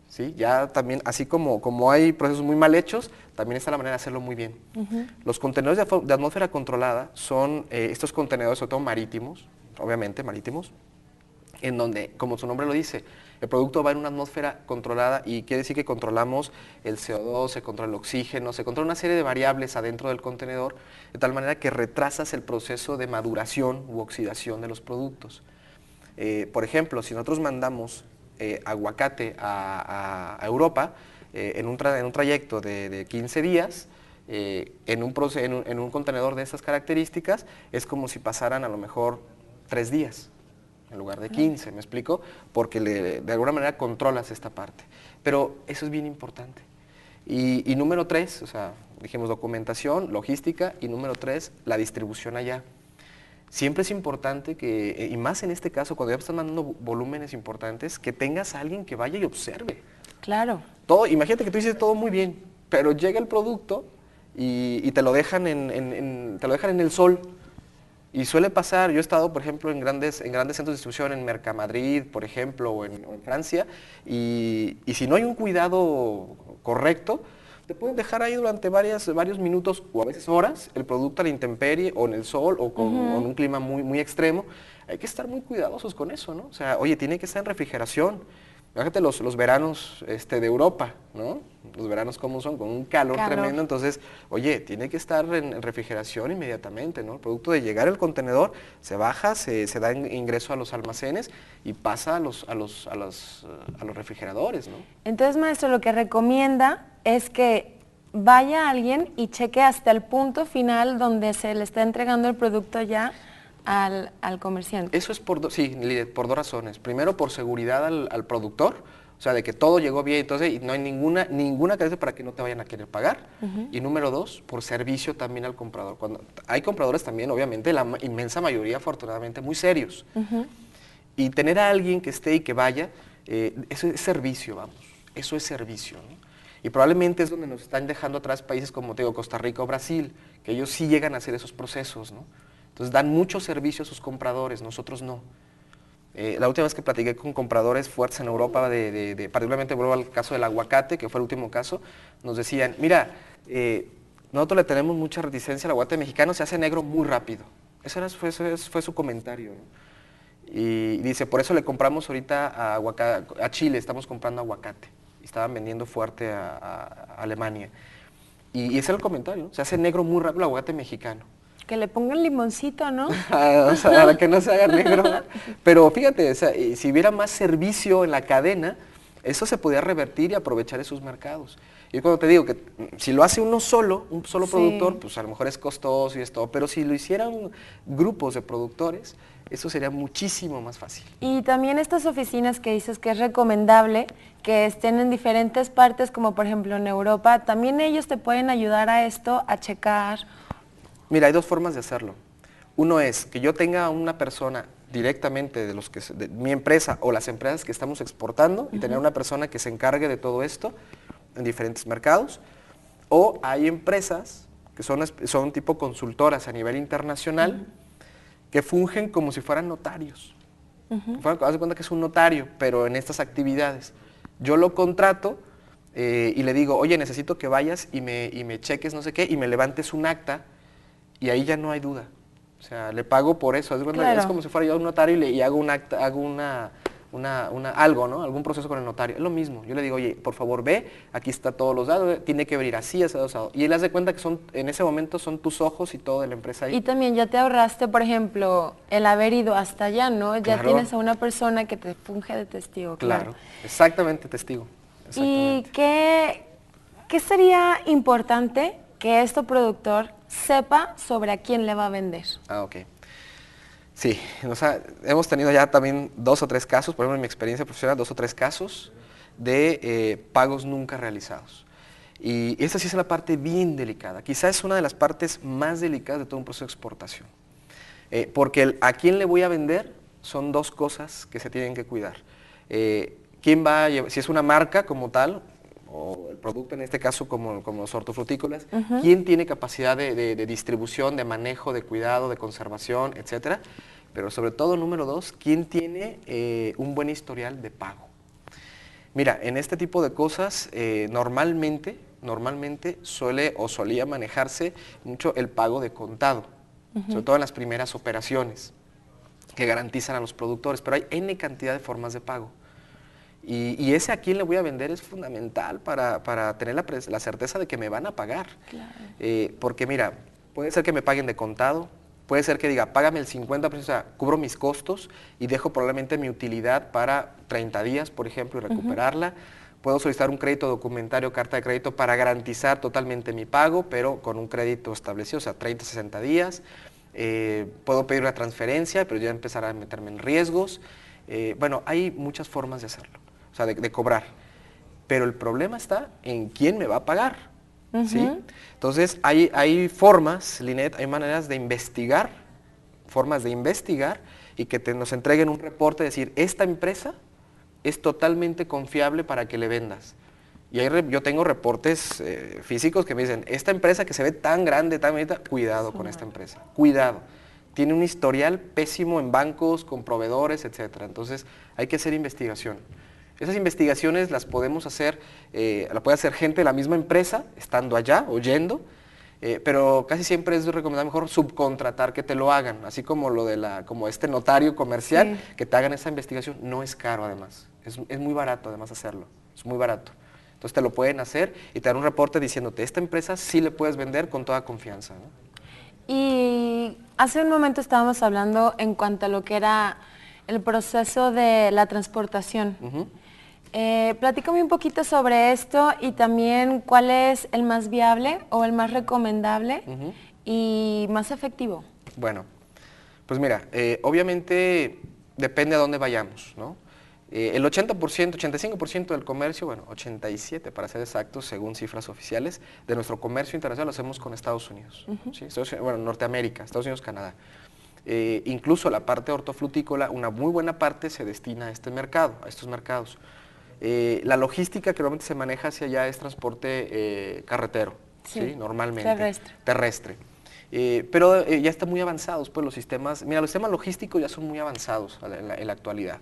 ¿Sí? Ya también, así como hay procesos muy mal hechos, también está la manera de hacerlo muy bien. Los contenedores de atmósfera controlada son estos contenedores, sobre todo marítimos, obviamente marítimos, en donde, como su nombre lo dice, el producto va en una atmósfera controlada y quiere decir que controlamos el CO2, se controla el oxígeno, se controla una serie de variables adentro del contenedor, de tal manera que retrasas el proceso de maduración u oxidación de los productos. Por ejemplo, si nosotros mandamos aguacate a Europa en un trayecto de 15 días, en un contenedor de estas características, es como si pasaran a lo mejor 3 días. En lugar de 15, ¿me explico? Porque de alguna manera controlas esta parte. Pero eso es bien importante. Y número 3, o sea, dijimos documentación, logística, y número 3, la distribución allá. Siempre es importante que, y más en este caso, cuando ya estás mandando volúmenes importantes, que tengas a alguien que vaya y observe. Claro. Imagínate que tú dices todo muy bien, pero llega el producto y te lo dejan en el sol. Y suele pasar, yo he estado, por ejemplo, en grandes centros de distribución, en Mercamadrid, por ejemplo, o en Francia, y si no hay un cuidado correcto, te pueden dejar ahí durante varios minutos o a veces horas el producto a la intemperie o en el sol o con un clima muy extremo. Hay que estar muy cuidadosos con eso, ¿no? O sea, oye, tiene que estar en refrigeración. Fíjate los veranos de Europa, ¿no? Los veranos como son, con un calor tremendo, entonces, oye, tiene que estar en refrigeración inmediatamente, ¿no? El producto de llegar al contenedor, se baja, se da ingreso a los almacenes y pasa a los refrigeradores, ¿no? Entonces, maestro, lo que recomienda es que vaya alguien y cheque hasta el punto final donde se le está entregando el producto ya al comerciante. Eso es por dos razones. Primero, por seguridad al productor, o sea, de que todo llegó bien, entonces y no hay ninguna carencia para que no te vayan a querer pagar. Y número dos, por servicio también al comprador. Cuando hay compradores también, obviamente, la inmensa mayoría, afortunadamente, muy serios. Y tener a alguien que esté y que vaya, eso es servicio, vamos. Eso es servicio, ¿no? Y probablemente es donde nos están dejando atrás países como, te digo, Costa Rica o Brasil, que ellos sí llegan a hacer esos procesos, ¿no? Entonces dan mucho servicio a sus compradores, nosotros no. La última vez que platiqué con compradores fuertes en Europa, particularmente vuelvo al caso del aguacate, que fue el último caso, nos decían, mira, nosotros le tenemos mucha reticencia al aguacate mexicano, se hace negro muy rápido. Ese fue su comentario, ¿no? Y dice, por eso le compramos ahorita a Chile, estamos comprando aguacate. Y estaban vendiendo fuerte a Alemania. Y ese era el comentario, ¿no? Se hace negro muy rápido el aguacate mexicano. Que le pongan limoncito, ¿no? O sea, para que no se haga negro. Pero fíjate, o sea, si hubiera más servicio en la cadena, eso se podía revertir y aprovechar esos mercados. Y cuando te digo que si lo hace un solo productor, pues a lo mejor es costoso y es todo, pero si lo hicieran grupos de productores, eso sería muchísimo más fácil. Y también estas oficinas que dices que es recomendable que estén en diferentes partes, como por ejemplo en Europa, también ellos te pueden ayudar a esto, a checar. Mira, hay dos formas de hacerlo. Uno es que yo tenga una persona directamente de mi empresa o las empresas que estamos exportando y tener una persona que se encargue de todo esto en diferentes mercados. O hay empresas que son tipo consultoras a nivel internacional que fungen como si fueran notarios. Haz de cuenta que es un notario, pero en estas actividades. Yo lo contrato y le digo, oye, necesito que vayas y me cheques no sé qué y me levantes un acta. Y ahí ya no hay duda. O sea, le pago por eso. Claro. Es como si fuera yo un notario y hago un acta, hago algo, ¿no? Algún proceso con el notario. Es lo mismo. Yo le digo, oye, por favor ve, aquí está todos los datos, tiene que venir así, asado. Y él hace cuenta que en ese momento son tus ojos y todo de la empresa ahí. Y también ya te ahorraste, por ejemplo, el haber ido hasta allá, ¿no? Ya claro. Tienes a una persona que te funge de testigo. Claro, exactamente, testigo. Exactamente. ¿Y qué sería importante que este productor sepa sobre a quién le va a vender? Ok. Sí, o sea, hemos tenido ya también 2 o 3 casos, por ejemplo en mi experiencia profesional, 2 o 3 casos de pagos nunca realizados. Y esta sí es la parte bien delicada, quizás es una de las partes más delicadas de todo un proceso de exportación. Porque a quién le voy a vender son 2 cosas que se tienen que cuidar. ¿Quién va a llevar, si es una marca como tal, o el producto en este caso como los hortofrutícolas, quién tiene capacidad de distribución, de manejo, de cuidado, de conservación, etcétera, pero sobre todo, número 2, quién tiene un buen historial de pago. Mira, en este tipo de cosas normalmente solía manejarse mucho el pago de contado, sobre todo en las primeras operaciones que garantizan a los productores, pero hay N cantidad de formas de pago. Y ese a quién le voy a vender es fundamental para tener la certeza de que me van a pagar. Claro. Porque mira, puede ser que me paguen de contado, puede ser que diga, págame el 50%, o sea, cubro mis costos y dejo probablemente mi utilidad para 30 días, por ejemplo, y recuperarla. Puedo solicitar un crédito documentario, carta de crédito para garantizar totalmente mi pago, pero con un crédito establecido, o sea, 30, 60 días. Puedo pedir una transferencia, pero ya empezar a meterme en riesgos. Bueno, hay muchas formas de hacerlo. O sea, de cobrar. Pero el problema está en quién me va a pagar, ¿sí? Entonces, hay formas, Linet, hay maneras de investigar, y que nos entreguen un reporte, decir, esta empresa es totalmente confiable para que le vendas. Y yo tengo reportes físicos que me dicen, esta empresa que se ve tan grande, tan bonita, cuidado con esta empresa, cuidado. Tiene un historial pésimo en bancos, con proveedores, etcétera. Entonces, hay que hacer investigación. Esas investigaciones las podemos hacer, la puede hacer gente de la misma empresa, estando allá, oyendo, pero casi siempre es recomendable mejor subcontratar que te lo hagan, así como como este notario comercial, que te hagan esa investigación, no es caro además, Es muy barato además hacerlo, es muy barato. Entonces te lo pueden hacer y te dan un reporte diciéndote, esta empresa sí le puedes vender con toda confianza, ¿no? Y hace un momento estábamos hablando en cuanto a lo que era el proceso de la transportación. Platícame un poquito sobre esto y también cuál es el más viable o el más recomendable y más efectivo. Bueno, pues mira, obviamente depende a dónde vayamos, ¿no? El 80%, 85% del comercio, bueno, 87% para ser exactos, según cifras oficiales, de nuestro comercio internacional lo hacemos con Estados Unidos, ¿sí? Bueno, Norteamérica, Estados Unidos, Canadá. Incluso la parte hortofrutícola, una muy buena parte se destina a este mercado, a estos mercados. La logística que normalmente se maneja hacia allá es transporte carretero, ¿sí? Normalmente. Terrestre. Pero ya están muy avanzados pues, los sistemas. Mira, los sistemas logísticos ya son muy avanzados en la actualidad.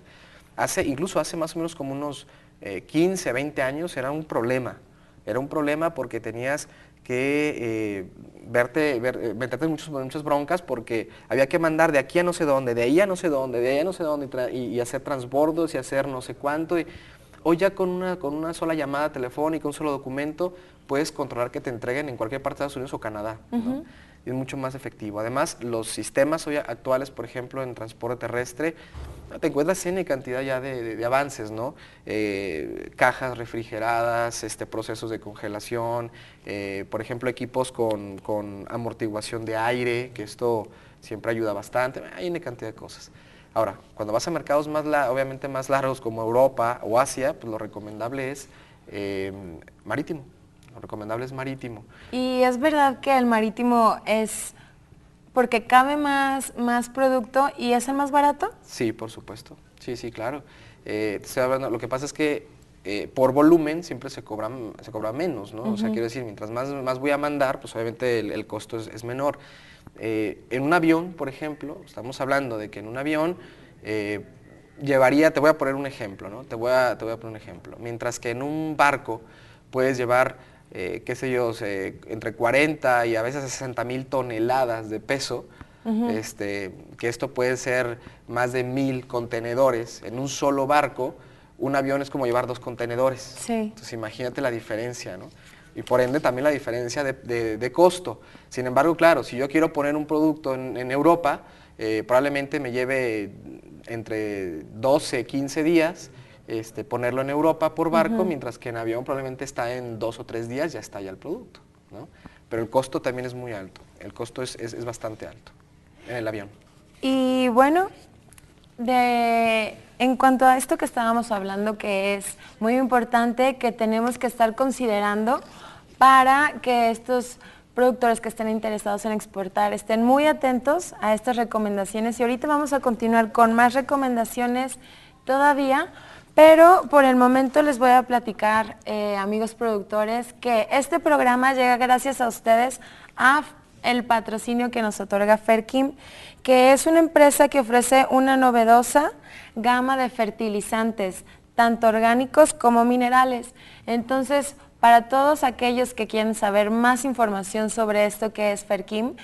Incluso hace más o menos como unos 15, 20 años era un problema. Era un problema porque tenías que meterte en muchas broncas porque había que mandar de aquí a no sé dónde, de ahí a no sé dónde, de ahí a no sé dónde y hacer transbordos y hacer no sé cuánto. Hoy ya con una sola llamada telefónica, un solo documento, puedes controlar que te entreguen en cualquier parte de Estados Unidos o Canadá, ¿no? Y es mucho más efectivo. Además, los sistemas hoy actuales, por ejemplo, en transporte terrestre, te encuentras en cantidad ya de avances, ¿no? Cajas refrigeradas, procesos de congelación, por ejemplo, equipos con amortiguación de aire, que esto siempre ayuda bastante. Hay una cantidad de cosas. Ahora, cuando vas a mercados obviamente más largos como Europa o Asia, pues lo recomendable es marítimo. Lo recomendable es marítimo. Y es verdad que el marítimo es porque cabe más producto y es el más barato. Sí, por supuesto. Sí, sí, claro. Lo que pasa es que por volumen siempre se cobra menos, ¿no? O sea, quiero decir, mientras más voy a mandar, pues obviamente el costo es menor. En un avión, por ejemplo, estamos hablando de que en un avión te voy a poner un ejemplo, ¿no? Te voy a poner un ejemplo. Mientras que en un barco puedes llevar, qué sé yo, entre 40 y a veces 60,000 toneladas de peso, que esto puede ser más de 1,000 contenedores en un solo barco. Un avión es como llevar 2 contenedores. Sí. Entonces imagínate la diferencia, ¿no? Y por ende también la diferencia de costo. Sin embargo, claro, si yo quiero poner un producto en Europa, probablemente me lleve entre 12, 15 días ponerlo en Europa por barco, mientras que en avión probablemente está en 2 o 3 días, ya está ya el producto, ¿no? Pero el costo también es muy alto, el costo es bastante alto en el avión. Y bueno, en cuanto a esto que estábamos hablando, que es muy importante, que tenemos que estar considerando para que estos productores que estén interesados en exportar estén muy atentos a estas recomendaciones. Y ahorita vamos a continuar con más recomendaciones todavía, pero por el momento les voy a platicar, amigos productores, que este programa llega gracias a ustedes a el patrocinio que nos otorga Ferkim, que es una empresa que ofrece una novedosa gama de fertilizantes, tanto orgánicos como minerales. Entonces, para todos aquellos que quieren saber más información sobre esto que es Ferkim,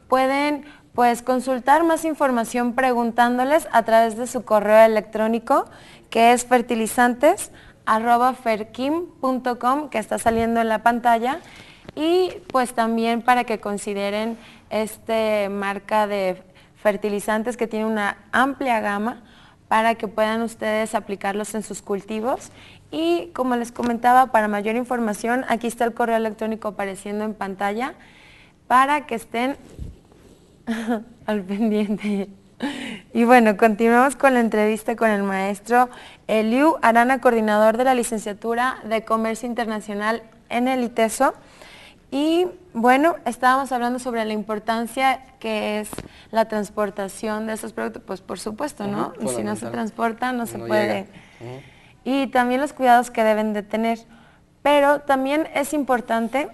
pueden pues consultar más información preguntándoles a través de su correo electrónico, que es fertilizantes@ferkim.com, que está saliendo en la pantalla. Y pues también para que consideren marca de fertilizantes que tiene una amplia gama para que puedan ustedes aplicarlos en sus cultivos. Y como les comentaba, para mayor información, aquí está el correo electrónico apareciendo en pantalla para que estén al pendiente. Y bueno, continuamos con la entrevista con el maestro Eliu Arana, coordinador de la licenciatura de Comercio Internacional en el ITESO. Y bueno, estábamos hablando sobre la importancia que es la transportación de esos productos, pues por supuesto, ¿no? Si no se transporta, no se puede. Y también los cuidados que deben de tener. Pero también es importante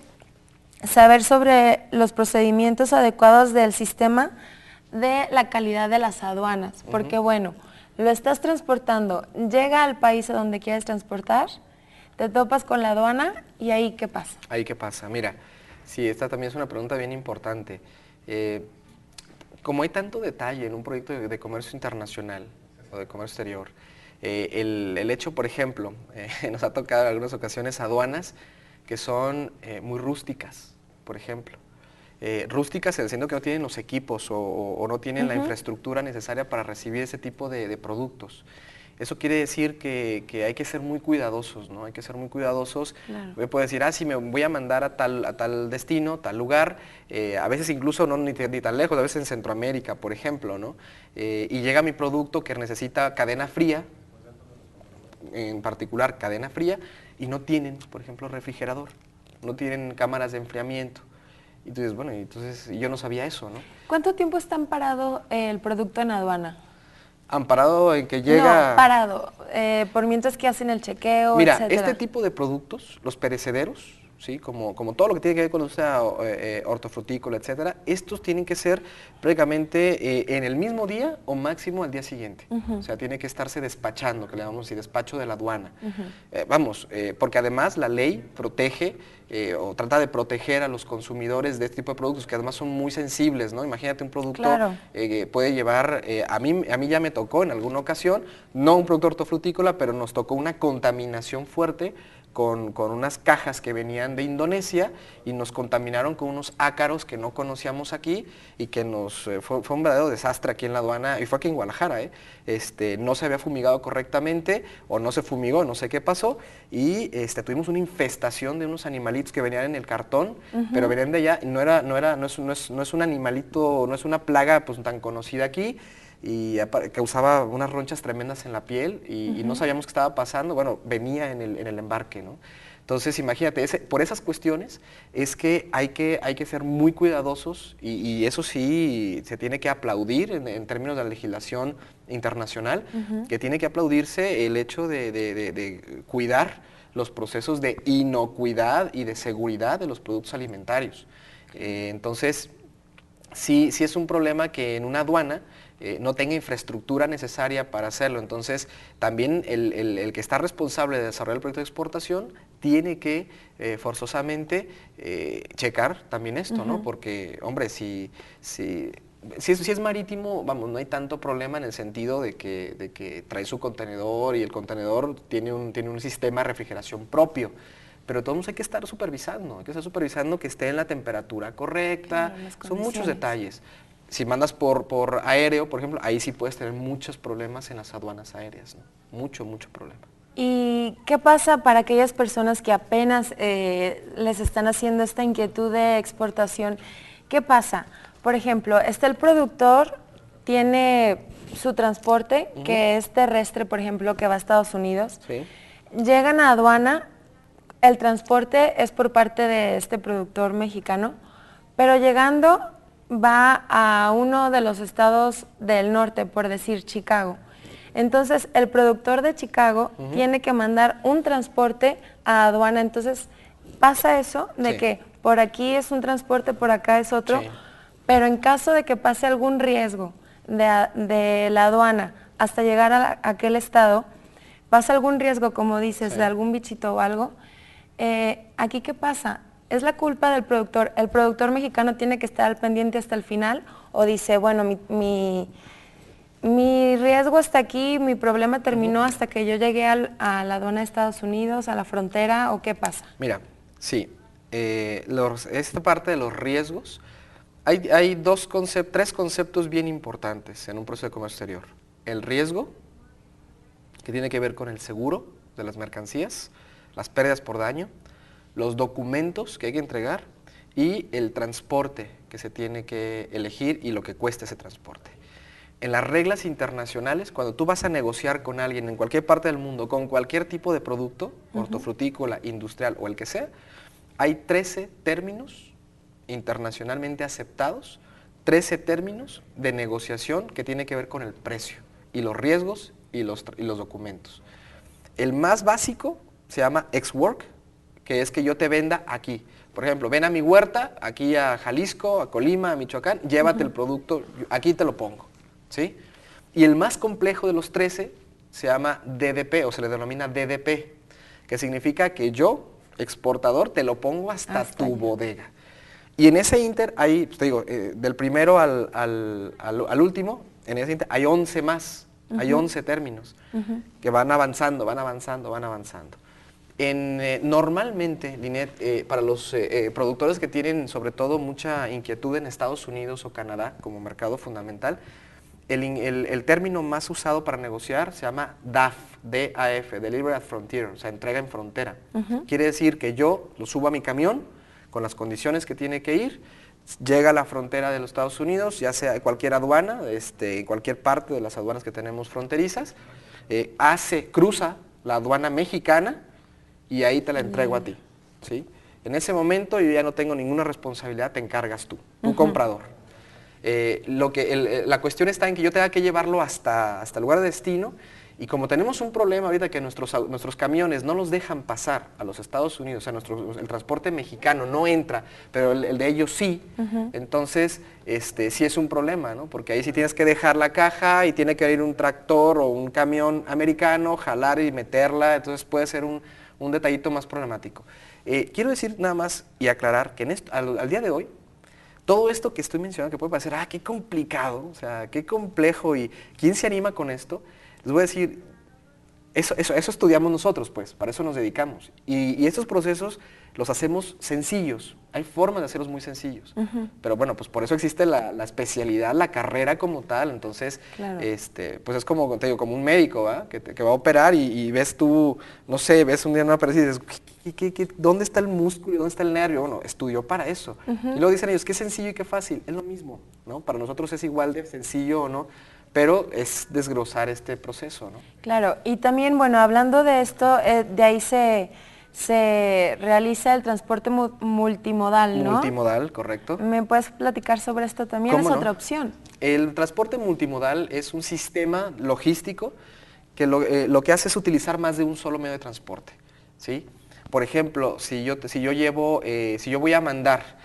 saber sobre los procedimientos adecuados del sistema de la calidad de las aduanas. Porque bueno, lo estás transportando, llega al país a donde quieres transportar, te topas con la aduana y ahí ¿qué pasa? Ahí ¿qué pasa? Mira, sí, esta también es una pregunta bien importante. Como hay tanto detalle en un proyecto de comercio internacional o de comercio exterior, El hecho, por ejemplo, nos ha tocado en algunas ocasiones aduanas que son muy rústicas, por ejemplo. Rústicas en el sentido que no tienen los equipos o no tienen la infraestructura necesaria para recibir ese tipo de productos. Eso quiere decir que hay que ser muy cuidadosos, ¿no? Hay que ser muy cuidadosos. Claro. Me puedo decir, si me voy a mandar a tal destino, tal lugar, a veces incluso no ni tan lejos, a veces en Centroamérica, por ejemplo, ¿no? Y llega mi producto que necesita cadena fría, en particular cadena fría, y no tienen, por ejemplo, refrigerador, no tienen cámaras de enfriamiento. Y entonces, bueno, entonces yo no sabía eso, ¿no? ¿Cuánto tiempo está amparado el producto en aduana? Amparado en que llega... No, parado, por mientras que hacen el chequeo, Mira, etcétera. este tipo de productos, los perecederos, ¿sí? como todo lo que tiene que ver con la industria hortofrutícola, etcétera, estos tienen que ser prácticamente en el mismo día o máximo al día siguiente. O sea, tiene que estarse despachando, que le llamamos así, despacho de la aduana. Porque además la ley protege o trata de proteger a los consumidores de este tipo de productos que además son muy sensibles, ¿no? Imagínate un producto que puede llevar, a mí ya me tocó en alguna ocasión, no un producto hortofrutícola, pero nos tocó una contaminación fuerte con unas cajas que venían de Indonesia y nos contaminaron con unos ácaros que no conocíamos aquí y que fue un verdadero desastre aquí en la aduana, y fue aquí en Guadalajara, no se había fumigado correctamente o no se fumigó, no sé qué pasó, y tuvimos una infestación de unos animalitos que venían en el cartón, pero venían de allá, y no es un animalito, no es una plaga pues tan conocida aquí, y causaba unas ronchas tremendas en la piel y no sabíamos qué estaba pasando, bueno, venía en el embarque, ¿no? Entonces, imagínate, por esas cuestiones es que hay que ser muy cuidadosos y eso sí se tiene que aplaudir en términos de la legislación internacional, que tiene que aplaudirse el hecho de cuidar los procesos de inocuidad y de seguridad de los productos alimentarios. Entonces, sí es un problema que en una aduana no tenga infraestructura necesaria para hacerlo. Entonces, también el que está responsable de desarrollar el proyecto de exportación tiene que forzosamente checar también esto, ¿no? Porque, hombre, si es marítimo, vamos, no hay tanto problema en el sentido de que trae su contenedor y el contenedor tiene un sistema de refrigeración propio. Pero todos hay que estar supervisando, que esté en la temperatura correcta, son muchos detalles. Si mandas por aéreo, por ejemplo, ahí sí puedes tener muchos problemas en las aduanas aéreas, ¿no? Mucho problema. ¿Y qué pasa para aquellas personas que apenas les están haciendo esta inquietud de exportación? ¿Qué pasa? Por ejemplo, el productor, tiene su transporte, que es terrestre, por ejemplo, que va a Estados Unidos. Sí. Llegan a aduana, el transporte es por parte de este productor mexicano, pero llegando va a uno de los estados del norte, por decir Chicago. Entonces, el productor de Chicago tiene que mandar un transporte a aduana. Entonces, pasa eso de que por aquí es un transporte, por acá es otro, pero en caso de que pase algún riesgo de la aduana hasta llegar a aquel estado, pasa algún riesgo, como dices, de algún bichito o algo, ¿aquí qué pasa? ¿Es la culpa del productor? ¿El productor mexicano tiene que estar al pendiente hasta el final? ¿O dice, bueno, mi riesgo está aquí, mi problema terminó hasta que yo llegué a la aduana de Estados Unidos, a la frontera, o qué pasa? Mira, sí, esta parte de los riesgos, hay tres conceptos bien importantes en un proceso de comercio exterior. El riesgo, que tiene que ver con el seguro de las mercancías, las pérdidas por daño, los documentos que hay que entregar y el transporte que se tiene que elegir y lo que cuesta ese transporte. En las reglas internacionales, cuando tú vas a negociar con alguien en cualquier parte del mundo, con cualquier tipo de producto, hortofrutícola, industrial o el que sea, hay 13 términos internacionalmente aceptados, 13 términos de negociación que tienen que ver con el precio y los riesgos y los documentos. El más básico se llama ex-work, que es que yo te venda aquí. Por ejemplo, ven a mi huerta, aquí a Jalisco, a Colima, a Michoacán, llévate el producto, aquí te lo pongo, ¿sí? Y el más complejo de los 13 se llama DDP, o se le denomina DDP, que significa que yo, exportador, te lo pongo hasta tu bodega. Y en ese inter hay, pues te digo, del primero al último, en ese inter hay 11 más. Hay 11 términos que van avanzando, van avanzando, van avanzando. Normalmente, Linet, para los productores que tienen sobre todo mucha inquietud en Estados Unidos o Canadá como mercado fundamental, el término más usado para negociar se llama DAF, D-A-F, Delivery at Frontier, o sea, entrega en frontera. Quiere decir que yo lo subo a mi camión con las condiciones que tiene que ir, llega a la frontera de los Estados Unidos, ya sea cualquier aduana, en cualquier parte de las aduanas que tenemos fronterizas, cruza la aduana mexicana y ahí te la entrego a ti, ¿sí? En ese momento yo ya no tengo ninguna responsabilidad, te encargas tú, tu comprador. La cuestión está en que yo tenga que llevarlo hasta el lugar de destino, y como tenemos un problema ahorita que nuestros camiones no los dejan pasar a los Estados Unidos, o sea, el transporte mexicano no entra, pero el de ellos sí, entonces sí es un problema, ¿no? Porque ahí sí tienes que dejar la caja y tiene que ir un tractor o un camión americano, jalar y meterla, entonces puede ser un detallito más problemático. Quiero decir nada más y aclarar que al día de hoy, todo esto que estoy mencionando, que puede parecer, qué complicado, o sea, qué complejo, y ¿quién se anima con esto? Les voy a decir, eso estudiamos nosotros, pues, para eso nos dedicamos. Y estos procesos los hacemos sencillos, hay formas de hacerlos muy sencillos. Pero bueno, pues por eso existe la especialidad, la carrera como tal, entonces, claro. Pues es como, te digo, como un médico, ¿va? Que va a operar y ves tú, no sé, ves un día en una pared y dices, ¿dónde está el músculo y dónde está el nervio? Bueno, estudió para eso. Y luego dicen ellos, qué sencillo y qué fácil, es lo mismo, ¿no? Para nosotros es igual de sencillo o no, pero es desglosar este proceso, ¿no? Claro, y también, bueno, hablando de esto, de ahí se realiza el transporte multimodal, ¿no? Multimodal, correcto. ¿Me puedes platicar sobre esto también? Es otra opción. El transporte multimodal es un sistema logístico que lo que hace es utilizar más de un solo medio de transporte, ¿sí? Por ejemplo, si yo voy a mandar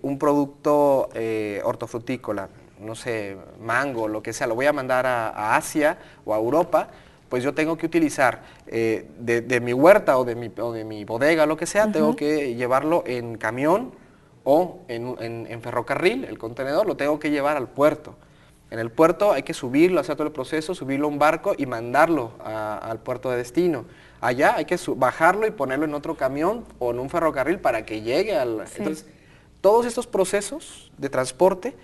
un producto hortofrutícola, no sé, mango, lo que sea, lo voy a mandar a Asia o a Europa, pues yo tengo que utilizar de mi huerta o de mi bodega, lo que sea, tengo que llevarlo en camión o en ferrocarril, el contenedor, lo tengo que llevar al puerto. En el puerto hay que subirlo, hacer todo el proceso, subirlo a un barco y mandarlo al puerto de destino. Allá hay que bajarlo y ponerlo en otro camión o en un ferrocarril para que llegue al... Sí. Entonces, todos estos procesos de transporte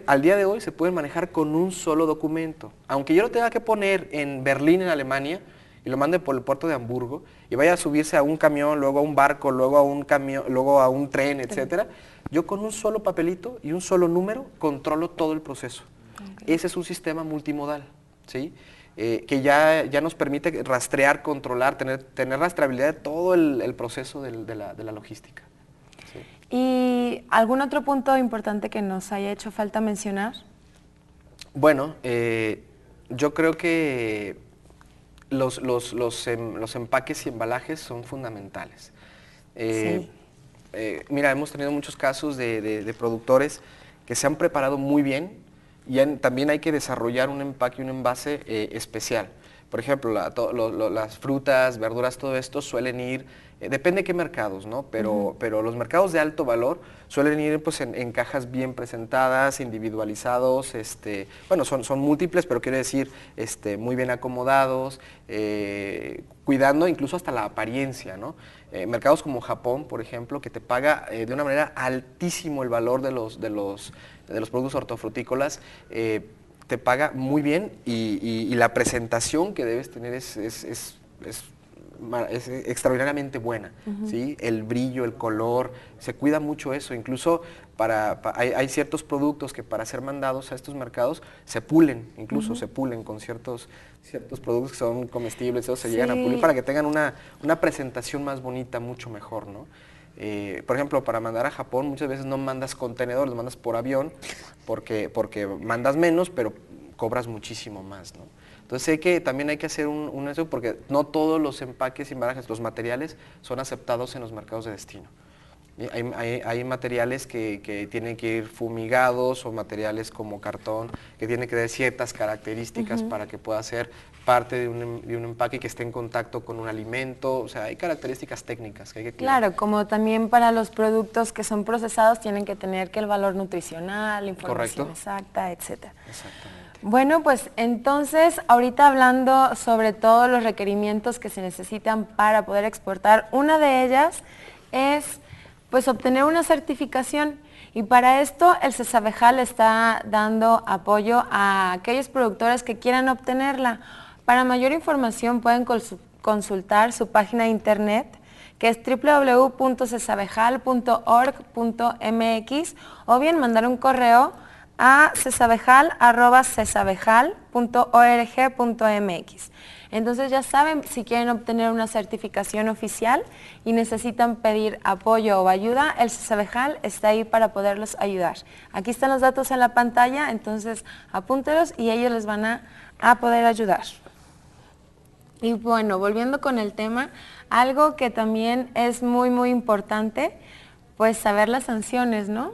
al día de hoy se pueden manejar con un solo documento. Aunque yo lo tenga que poner en Berlín, en Alemania, y lo mande por el puerto de Hamburgo, y vaya a subirse a un camión, luego a un barco, luego a un camión, luego a un tren, etcétera, yo con un solo papelito y un solo número controlo todo el proceso. Okay. Ese es un sistema multimodal, ¿sí? Que ya nos permite rastrear, controlar, tener rastreabilidad de todo el proceso de la logística. ¿Sí? ¿Y algún otro punto importante que nos haya hecho falta mencionar? Bueno, yo creo que los empaques y embalajes son fundamentales. Sí. Mira, hemos tenido muchos casos de productores que se han preparado muy bien y también hay que desarrollar un empaque y un envase especial. Por ejemplo, las frutas, verduras, todo esto suelen ir, depende de qué mercados, ¿no? Pero los mercados de alto valor suelen ir pues, en cajas bien presentadas, individualizados, bueno, son múltiples, pero quiere decir muy bien acomodados, cuidando incluso hasta la apariencia, ¿no? Mercados como Japón, por ejemplo, que te paga de una manera altísimo el valor de los productos hortofrutícolas, te paga muy bien y la presentación que debes tener es extraordinariamente buena, ¿sí? El brillo, el color, se cuida mucho eso, incluso hay ciertos productos que para ser mandados a estos mercados se pulen, incluso se pulen con ciertos productos que son comestibles, esos se llegan a pulir para que tengan una presentación más bonita, mucho mejor, ¿no? Por ejemplo, para mandar a Japón muchas veces no mandas contenedor, los mandas por avión porque mandas menos, pero cobras muchísimo más, ¿no? Entonces sé que también hay que hacer eso porque no todos los empaques y embalajes, los materiales son aceptados en los mercados de destino. Hay materiales que tienen que ir fumigados o materiales como cartón que tienen que tener ciertas características para que pueda ser parte de un empaque que esté en contacto con un alimento, o sea, hay características técnicas que hay que cuidar. Claro, como también para los productos que son procesados tienen que tener que el valor nutricional, la información exacta, etcétera. Exactamente. Bueno, pues entonces, ahorita hablando sobre todos los requerimientos que se necesitan para poder exportar, una de ellas es pues obtener una certificación. Y para esto el CESAVEJAL está dando apoyo a aquellos productores que quieran obtenerla. Para mayor información pueden consultar su página de internet, que es www.cesavejal.org.mx, o bien mandar un correo a cesavejal@cesavejal.org.mx. Entonces ya saben, si quieren obtener una certificación oficial y necesitan pedir apoyo o ayuda, el CESAVEJAL está ahí para poderlos ayudar. Aquí están los datos en la pantalla, entonces apúntelos y ellos les van a poder ayudar. Y bueno, volviendo con el tema, algo que también es muy importante, pues saber las sanciones, ¿no?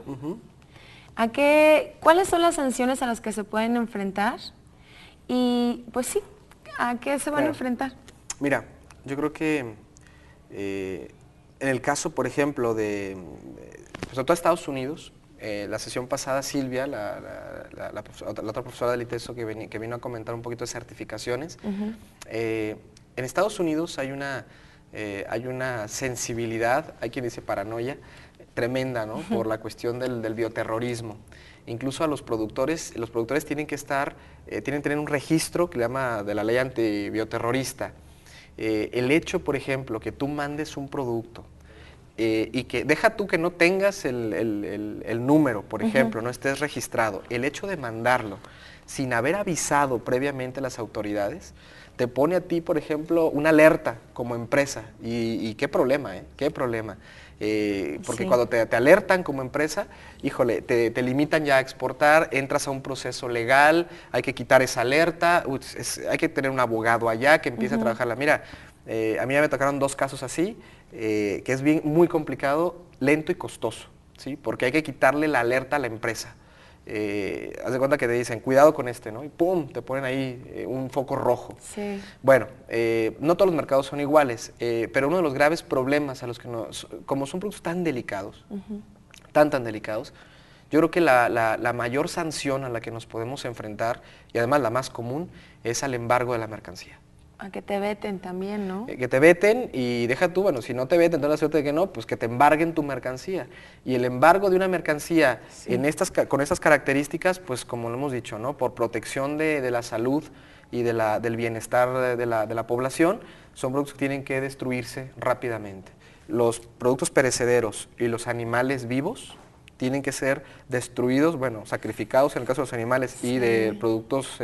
¿Cuáles son las sanciones a las que se pueden enfrentar? Y pues sí, ¿a qué se van a enfrentar? Mira, yo creo que en el caso, por ejemplo, sobre todo Estados Unidos, la sesión pasada Silvia, la otra profesora del ITESO que vino a comentar un poquito de certificaciones, en Estados Unidos hay una sensibilidad, hay quien dice paranoia, tremenda, ¿no? Por la cuestión del bioterrorismo. Incluso a los productores tienen que tener un registro que le llama de la ley antibioterrorista. El hecho, por ejemplo, que tú mandes un producto y que, deja tú que no tengas el número, por ejemplo, no estés registrado, el hecho de mandarlo sin haber avisado previamente a las autoridades, te pone a ti, por ejemplo, una alerta como empresa. Y qué problema, ¿eh? Qué problema. Porque cuando te alertan como empresa, híjole, te limitan ya a exportar, entras a un proceso legal, hay que quitar esa alerta, hay que tener un abogado allá que empiece a trabajarla. Mira, a mí ya me tocaron 2 casos así, que es muy complicado, lento y costoso, ¿sí? Porque hay que quitarle la alerta a la empresa. Haz de cuenta que te dicen, cuidado con ¿no? Y ¡pum!, te ponen ahí un foco rojo. Sí. Bueno, no todos los mercados son iguales, pero uno de los graves problemas a los que como son productos tan delicados, tan delicados, yo creo que la mayor sanción a la que nos podemos enfrentar, y además la más común, es al embargo de la mercancía. A que te veten también, ¿no? Que te veten y deja tú, bueno, si no te veten, entonces la suerte de que no, pues que te embarguen tu mercancía. Y el embargo de una mercancía con estas características, pues como lo hemos dicho, ¿no? Por protección de la salud y del bienestar de la población, son productos que tienen que destruirse rápidamente. Los productos perecederos y los animales vivos tienen que ser destruidos, bueno, sacrificados en el caso de los animales y de productos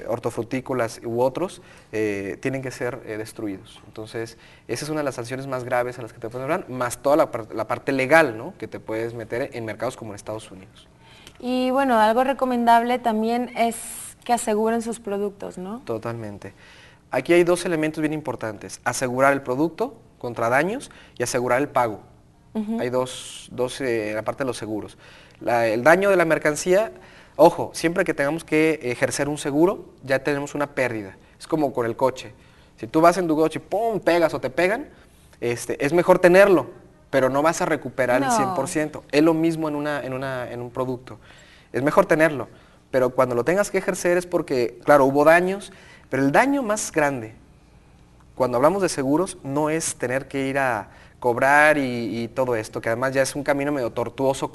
hortofrutícolas u otros, tienen que ser destruidos. Entonces, esa es una de las sanciones más graves a las que te puedes hablar, más toda la parte legal, ¿no?, que te puedes meter en mercados como en Estados Unidos. Y bueno, algo recomendable también es que aseguren sus productos, ¿no? Totalmente. Aquí hay 2 elementos bien importantes: asegurar el producto contra daños y asegurar el pago. Hay dos en la parte de los seguros. El daño de la mercancía, ojo, siempre que tengamos que ejercer un seguro, ya tenemos una pérdida. Es como con el coche. Si tú vas en tu coche y ¡pum!, pegas o te pegan, es mejor tenerlo, pero no vas a recuperar el 100%. Es lo mismo en un producto. Es mejor tenerlo, pero cuando lo tengas que ejercer es porque, claro, hubo daños, pero el daño más grande, cuando hablamos de seguros, no es tener que ir a cobrar y todo esto, que además ya es un camino medio tortuoso,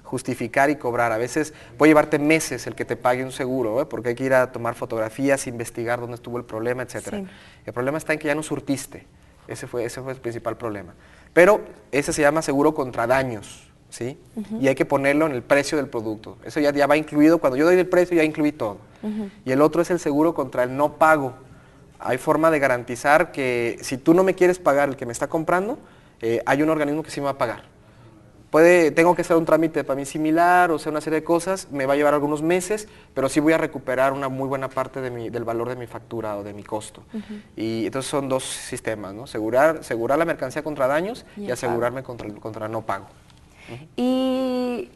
justificar y cobrar. A veces puede llevarte meses el que te pague un seguro, porque hay que ir a tomar fotografías, investigar dónde estuvo el problema, etc. Sí. El problema está en que ya no surtiste. Ese fue el principal problema. Pero ese se llama seguro contra daños, ¿sí? Y hay que ponerlo en el precio del producto. Eso ya va incluido, cuando yo doy el precio ya incluí todo. Y el otro es el seguro contra el no pago. Hay forma de garantizar que si tú no me quieres pagar el que me está comprando, hay un organismo que sí me va a pagar. Tengo que hacer un trámite para mí similar, o sea, una serie de cosas, me va a llevar algunos meses, pero sí voy a recuperar una muy buena parte del valor de mi factura o de mi costo. Y entonces son 2 sistemas, ¿no? Asegurar la mercancía contra daños y asegurarme contra no pago. Y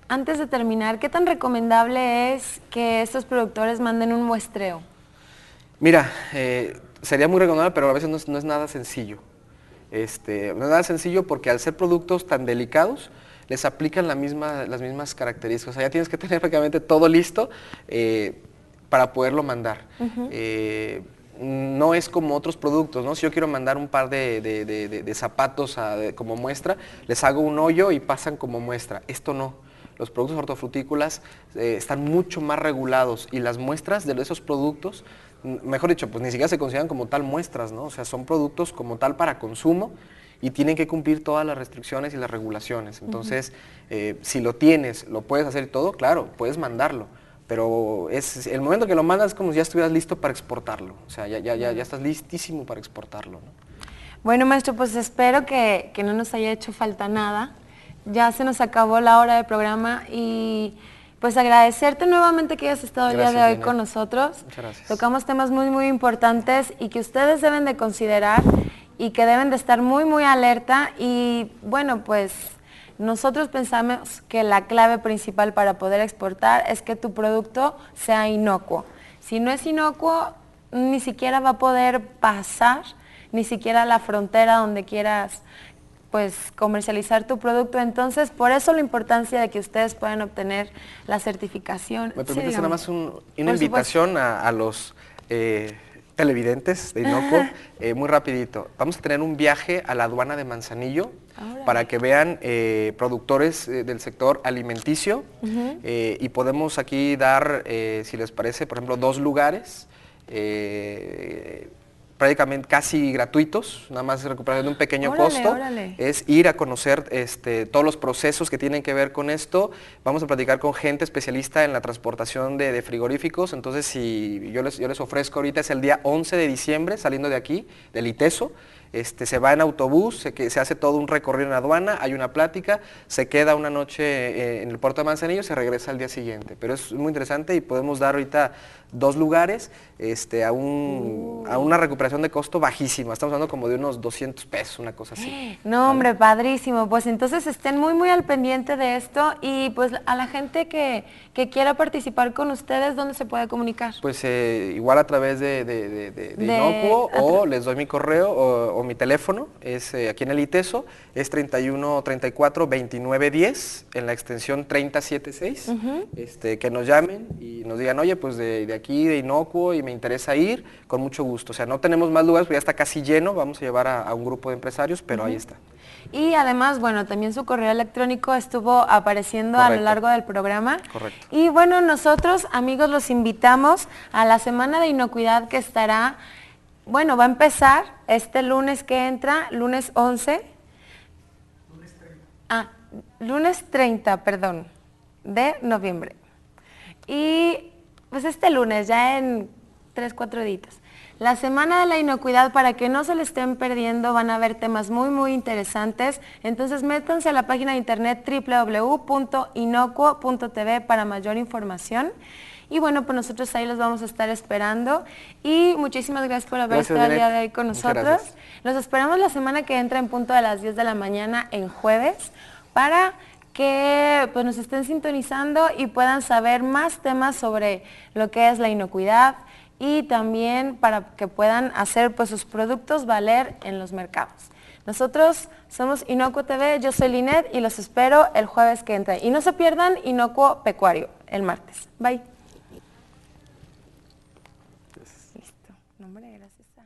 antes de terminar, ¿qué tan recomendable es que estos productores manden un muestreo? Mira, sería muy recomendable, pero a veces no es nada sencillo. No es nada sencillo porque al ser productos tan delicados, les aplican las mismas características. O sea, ya tienes que tener prácticamente todo listo para poderlo mandar. No es como otros productos, ¿no? Si yo quiero mandar un par de zapatos como muestra, les hago un hoyo y pasan como muestra. Esto no. Los productos hortofrutícolas están mucho más regulados y las muestras de esos productos, mejor dicho, pues ni siquiera se consideran como tal muestras, ¿no? O sea, son productos como tal para consumo y tienen que cumplir todas las restricciones y las regulaciones. Entonces, si lo tienes, lo puedes hacer y todo, claro, puedes mandarlo. Pero el momento que lo mandas es como si ya estuvieras listo para exportarlo. O sea, ya estás listísimo para exportarlo, ¿no? Bueno, maestro, pues espero que no nos haya hecho falta nada. Ya se nos acabó la hora del programa y pues agradecerte nuevamente que hayas estado el día de hoy con nosotros. Muchas gracias. Tocamos temas muy, muy importantes y que ustedes deben de considerar y que deben de estar muy, muy alerta. Y bueno, pues nosotros pensamos que la clave principal para poder exportar es que tu producto sea inocuo. Si no es inocuo, ni siquiera va a poder pasar, ni siquiera la frontera donde quieras pues comercializar tu producto. Entonces, por eso la importancia de que ustedes puedan obtener la certificación. ¿Me permites nada más una invitación a los televidentes de Inocuo? Muy rapidito. Vamos a tener un viaje a la aduana de Manzanillo para que vean productores del sector alimenticio y podemos aquí dar, si les parece, por ejemplo, 2 lugares prácticamente casi gratuitos, nada más recuperación de un pequeño costo, es ir a conocer todos los procesos que tienen que ver con esto. Vamos a platicar con gente especialista en la transportación de frigoríficos. Entonces, si yo les ofrezco ahorita, es el día 11 de diciembre, saliendo de aquí, del ITESO. Se va en autobús, se hace todo un recorrido en la aduana, hay una plática, se queda una noche en el puerto de Manzanillo y se regresa al día siguiente. Pero es muy interesante y podemos dar ahorita 2 lugares a una recuperación de costo bajísima. Estamos hablando como de unos 200 pesos, una cosa así. No, hombre, padrísimo. Pues entonces estén muy, muy al pendiente de esto y pues a la gente que quiera participar con ustedes, ¿dónde se puede comunicar? Pues igual a través de Inocuo o les doy mi correo o mi teléfono, es aquí en el ITESO, es 31 34 29 10 en la extensión 3076, que nos llamen y nos digan, oye, pues de aquí, de Inocuo, y me interesa ir, con mucho gusto. O sea, no tenemos más lugares, pues ya está casi lleno, vamos a llevar a un grupo de empresarios, pero ahí está. Y además, bueno, también su correo electrónico estuvo apareciendo a lo largo del programa. Correcto. Y bueno, nosotros, amigos, los invitamos a la Semana de Inocuidad que estará, bueno, va a empezar este lunes que entra, lunes 11. Lunes 30, perdón, de noviembre. Y pues este lunes, ya en 3-4 días. La Semana de la Inocuidad, para que no se le estén perdiendo, van a haber temas muy, muy interesantes. Entonces métanse a la página de internet www.inocuo.tv para mayor información. Y bueno, pues nosotros ahí los vamos a estar esperando. Y muchísimas gracias por haber estado el día de hoy con nosotros. Los esperamos la semana que entra en punto de las 10 de la mañana en jueves para que pues, nos estén sintonizando y puedan saber más temas sobre lo que es la inocuidad y también para que puedan hacer pues, sus productos valer en los mercados. Nosotros somos Inocuo TV, yo soy Linet y los espero el jueves que entra. Y no se pierdan Inocuo Pecuario el martes. Bye. Listo. No, hombre, gracias a...